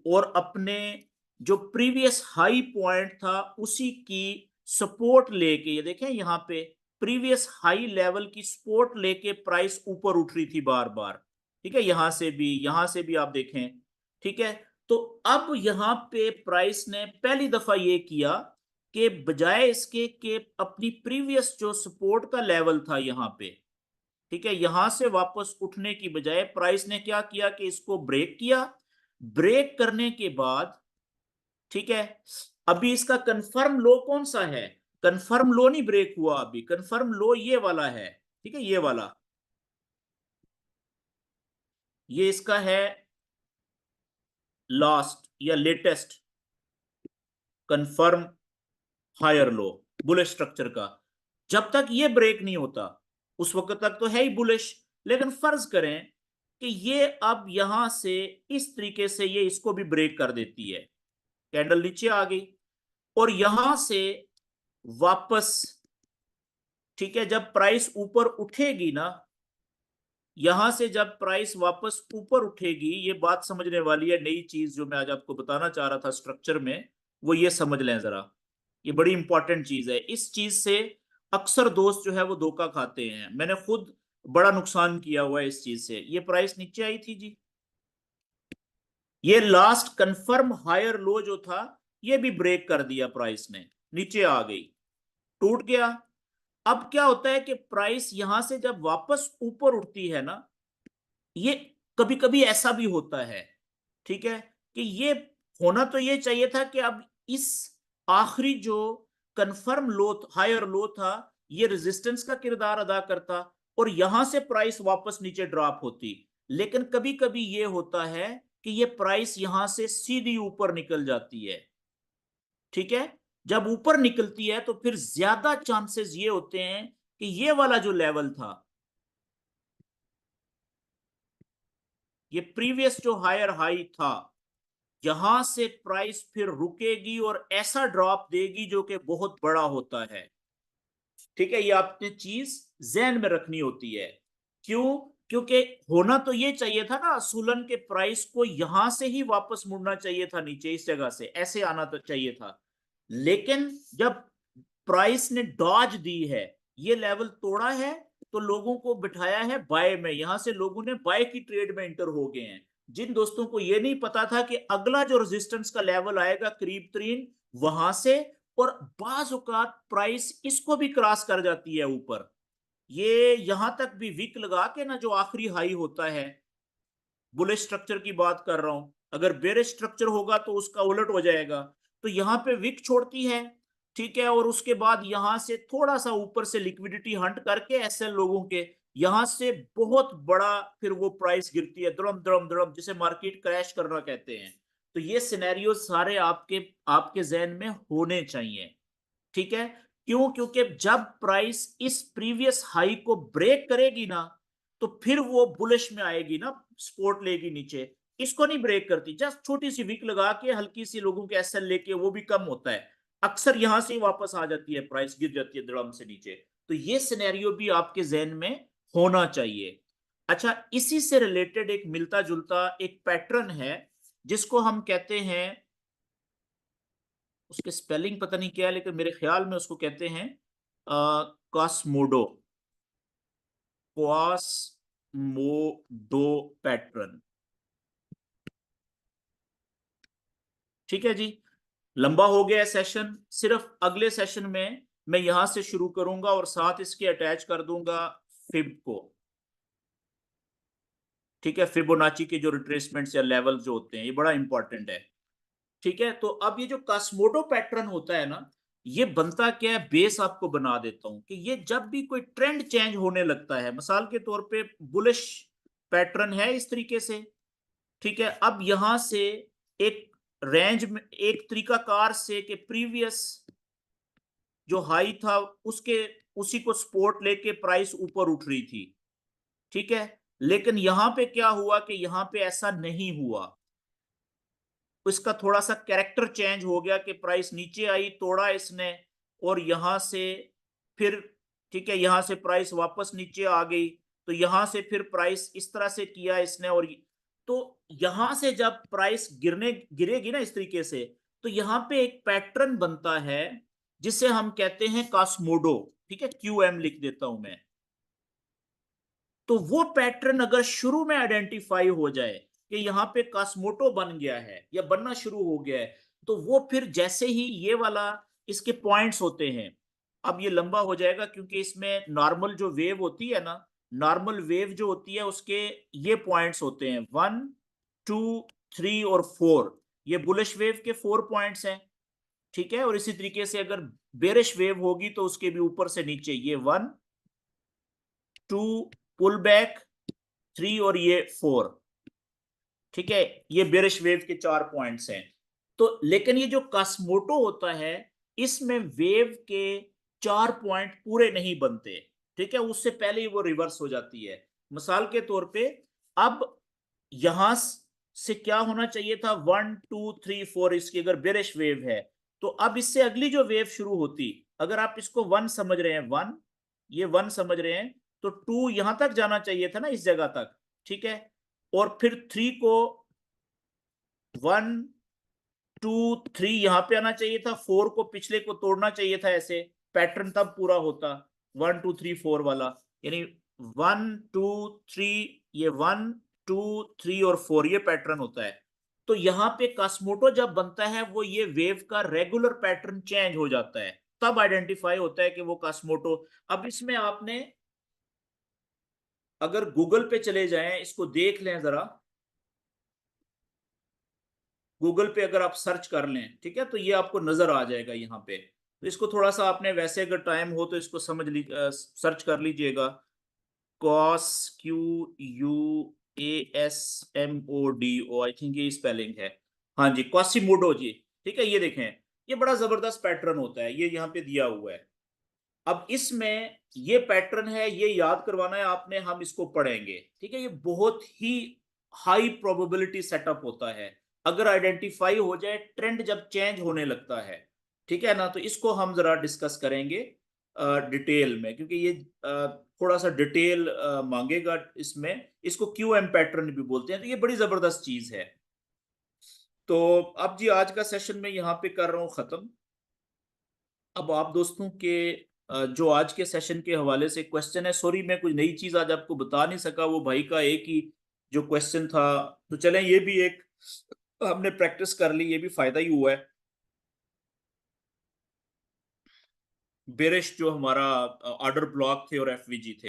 और अपने जो प्रीवियस हाई पॉइंट था उसी की सपोर्ट लेके, ये देखें यहां पे प्रीवियस हाई लेवल की सपोर्ट लेके प्राइस ऊपर उठ रही थी बार बार, ठीक है, यहां से भी आप देखें, ठीक है। तो अब यहां पे प्राइस ने पहली दफा ये किया कि बजाय इसके कि अपनी प्रीवियस जो सपोर्ट का लेवल था यहां पे, ठीक है, यहां से वापस उठने की बजाय प्राइस ने क्या किया कि इसको ब्रेक किया। ब्रेक करने के बाद, ठीक है, अभी इसका कंफर्म लो कौन सा है, कंफर्म लो नहीं ब्रेक हुआ अभी, कंफर्म लो ये वाला है, ठीक है, ये वाला, ये इसका है लास्ट या latest confirm higher low bullish structure का। जब तक ये ब्रेक नहीं होता उस वक्त तक तो है ही बुलिश, लेकिन फर्ज करें कि ये अब यहां से इस तरीके से ये इसको भी ब्रेक कर देती है, कैंडल नीचे आ गई, और यहां से वापस, ठीक है, जब प्राइस ऊपर उठेगी ना, यहां से जब प्राइस वापस ऊपर उठेगी, ये बात समझने वाली है, नई चीज जो मैं आज आपको बताना चाह रहा था स्ट्रक्चर में, वो ये समझ लें जरा, ये बड़ी इंपॉर्टेंट चीज है। इस चीज से अक्सर दोस्त जो है वो धोखा खाते हैं, मैंने खुद बड़ा नुकसान किया हुआ है इस चीज से। ये प्राइस नीचे आई थी जी, ये लास्ट कंफर्म हायर लो जो था ये भी ब्रेक कर दिया प्राइस ने, नीचे आ गई, टूट गया। अब क्या होता है कि प्राइस यहां से जब वापस ऊपर उठती है ना, ये कभी कभी ऐसा भी होता है, ठीक है, कि ये होना तो ये चाहिए था कि अब इस आखिरी जो कंफर्म लो हायर लो था ये रेजिस्टेंस का किरदार अदा करता और यहां से प्राइस वापस नीचे ड्रॉप होती। लेकिन कभी कभी ये होता है कि ये प्राइस यहां से सीधी ऊपर निकल जाती है, ठीक है। जब ऊपर निकलती है तो फिर ज्यादा चांसेस ये होते हैं कि ये वाला जो लेवल था, ये प्रीवियस जो हायर हाई था, यहां से प्राइस फिर रुकेगी और ऐसा ड्रॉप देगी जो कि बहुत बड़ा होता है, ठीक है। ये आपने चीज जहन में रखनी होती है। क्यों? क्योंकि होना तो ये चाहिए था ना, असूलन के प्राइस को यहां से ही वापस मुड़ना चाहिए था नीचे, इस जगह से ऐसे आना तो चाहिए था। लेकिन जब प्राइस ने डॉज दी है, ये लेवल तोड़ा है, तो लोगों को बिठाया है बाय में, यहां से लोगों ने बाय की ट्रेड में इंटर हो गए हैं। जिन दोस्तों को ये नहीं पता था कि अगला जो रेजिस्टेंस का लेवल आएगा करीब तरीन वहां से, और बाज औकात प्राइस इसको भी क्रॉस कर जाती है ऊपर। ये यहां तक भी विक लगा के ना, जो आखिरी हाई होता है, बुलिश स्ट्रक्चर की बात कर रहा हूं, अगर बेरिश स्ट्रक्चर होगा तो उसका उलट हो जाएगा। तो यहाँ पे विक छोड़ती है, ठीक है, और उसके बाद यहां से थोड़ा सा ऊपर से लिक्विडिटी हंट करके एसएल लोगों के यहां से बहुत बड़ा फिर वो प्राइस गिरती है, द्रम द्रम द्रम, जिसे मार्केट क्रैश करना कहते हैं। तो ये सिनेरियो सारे आपके आपके जहन में होने चाहिए, ठीक है। क्यों? क्योंकि जब प्राइस इस प्रीवियस हाई को ब्रेक करेगी ना, तो फिर वो बुलिश में आएगी ना, सपोर्ट लेगी नीचे। इसको नहीं ब्रेक करती, जस्ट छोटी सी विक लगा के हल्की सी लोगों के एसएल लेके, वो भी कम होता है, अक्सर यहां से ही वापस आ जाती है, प्राइस गिर जाती है धड़म से नीचे। तो ये सिनेरियो भी आपके जहन में होना चाहिए। अच्छा, इसी से रिलेटेड एक मिलता जुलता एक पैटर्न है जिसको हम कहते हैं, उसके स्पेलिंग पता नहीं क्या है, लेकिन मेरे ख्याल में उसको कहते हैं कॉस्मोडो, क्वासमोडो पैटर्न। ठीक है जी, लंबा हो गया सेशन, सिर्फ अगले सेशन में मैं यहां से शुरू करूंगा और साथ इसके अटैच कर दूंगा फिब को। ठीक है, फिबोनाची के जो रिट्रेसमेंट्स या लेवल जो होते हैं, ये बड़ा इंपॉर्टेंट है। ठीक है, तो अब ये जो कास्मोडो पैटर्न होता है ना, ये बनता क्या है, बेस आपको बना देता हूं कि ये जब भी कोई ट्रेंड चेंज होने लगता है, मिसाल के तौर पे बुलिश पैटर्न है इस तरीके से, ठीक है, अब यहां से एक रेंज में एक तरीकाकार से कि प्रीवियस जो हाई था उसके उसी को सपोर्ट लेके प्राइस ऊपर उठ रही थी, ठीक है। लेकिन यहां पे क्या हुआ कि यहां पे ऐसा नहीं हुआ, इसका थोड़ा सा कैरेक्टर चेंज हो गया कि प्राइस नीचे आई, तोड़ा इसने, और यहां से फिर, ठीक है, यहां से प्राइस वापस नीचे आ गई, तो यहां से फिर प्राइस इस तरह से किया इसने, और तो यहां से जब प्राइस गिरेगी ना इस तरीके से, तो यहां पे एक पैटर्न बनता है जिसे हम कहते हैं कास्मोडो। ठीक है, क्यूएम लिख देता हूं मैं। तो वो पैटर्न अगर शुरू में आइडेंटिफाई हो जाए कि यहाँ पे कास्मोटो बन गया है या बनना शुरू हो गया है, तो वो फिर जैसे ही ये वाला इसके पॉइंट्स होते हैं, अब ये लंबा हो जाएगा क्योंकि इसमें नॉर्मल जो वेव होती है ना, नॉर्मल वेव जो होती है उसके ये पॉइंट्स होते हैं 1 2 3 और 4, ये बुलिश वेव के 4 पॉइंट्स हैं, ठीक है। और इसी तरीके से अगर बेरिश वेव होगी तो उसके भी ऊपर से नीचे ये 1 2 पुल बैक 3 और ये 4, ठीक है, ये बेरिश वेव के 4 पॉइंट्स हैं। तो लेकिन ये जो कास्मोटो होता है, इसमें वेव के 4 पॉइंट पूरे नहीं बनते, ठीक है, उससे पहले ही वो रिवर्स हो जाती है। मिसाल के तौर पे अब यहां से क्या होना चाहिए था, 1 2 3 4, इसकी अगर बेरिश वेव है, तो अब इससे अगली जो वेव शुरू होती, अगर आप इसको 1 समझ रहे हैं, 1 ये 1 समझ रहे हैं, तो 2 यहां तक जाना चाहिए था ना, इस जगह तक, ठीक है, और फिर 3 को 1 2 3 यहां पे आना चाहिए था, 4 को पिछले को तोड़ना चाहिए था, ऐसे पैटर्न तब पूरा होता 1 2 3 4 वाला, यानी 1 2 3, ये 1 2 3 और 4 ये पैटर्न होता है। तो यहाँ पे कास्मोटो जब बनता है, वो ये वेव का रेगुलर पैटर्न चेंज हो जाता है, तब आइडेंटिफाई होता है कि वो कास्मोटो। अब इसमें आपने अगर गूगल पे चले जाएं, इसको देख लें जरा, गूगल पे अगर आप सर्च कर लें, ठीक है, तो ये आपको नजर आ जाएगा यहाँ पे। तो इसको थोड़ा सा आपने वैसे अगर टाइम हो तो इसको सर्च कर लीजिएगा, कॉस QUASMODO, आई थिंक ये स्पेलिंग है, हाँ जी, क्वासिमोडो जी, ठीक है। ये देखें, ये बड़ा जबरदस्त पैटर्न होता है, ये यहाँ पे दिया हुआ है। अब इसमें ये पैटर्न है, ये याद करवाना है आपने, हम इसको पढ़ेंगे, ठीक है। ये बहुत ही हाई प्रोबेबिलिटी सेटअप होता है, अगर आइडेंटिफाई हो जाए ट्रेंड जब चेंज होने लगता है, ठीक है ना। तो इसको हम जरा डिस्कस करेंगे डिटेल में, क्योंकि ये थोड़ा सा डिटेल मांगेगा इसमें। इसको क्यूएम पैटर्न भी बोलते हैं, तो ये बड़ी जबरदस्त चीज है। तो अब जी आज का सेशन मैं यहाँ पे कर रहा हूँ खत्म। अब आप दोस्तों के जो आज के सेशन के हवाले से क्वेश्चन है, सॉरी मैं कुछ नई चीज आज आपको बता नहीं सका, वो भाई का एक ही जो क्वेश्चन था, तो चलें ये भी एक हमने प्रैक्टिस कर ली, ये भी फायदा ही हुआ है। बेरिश जो हमारा ऑर्डर ब्लॉक थे और एफवीजी थे।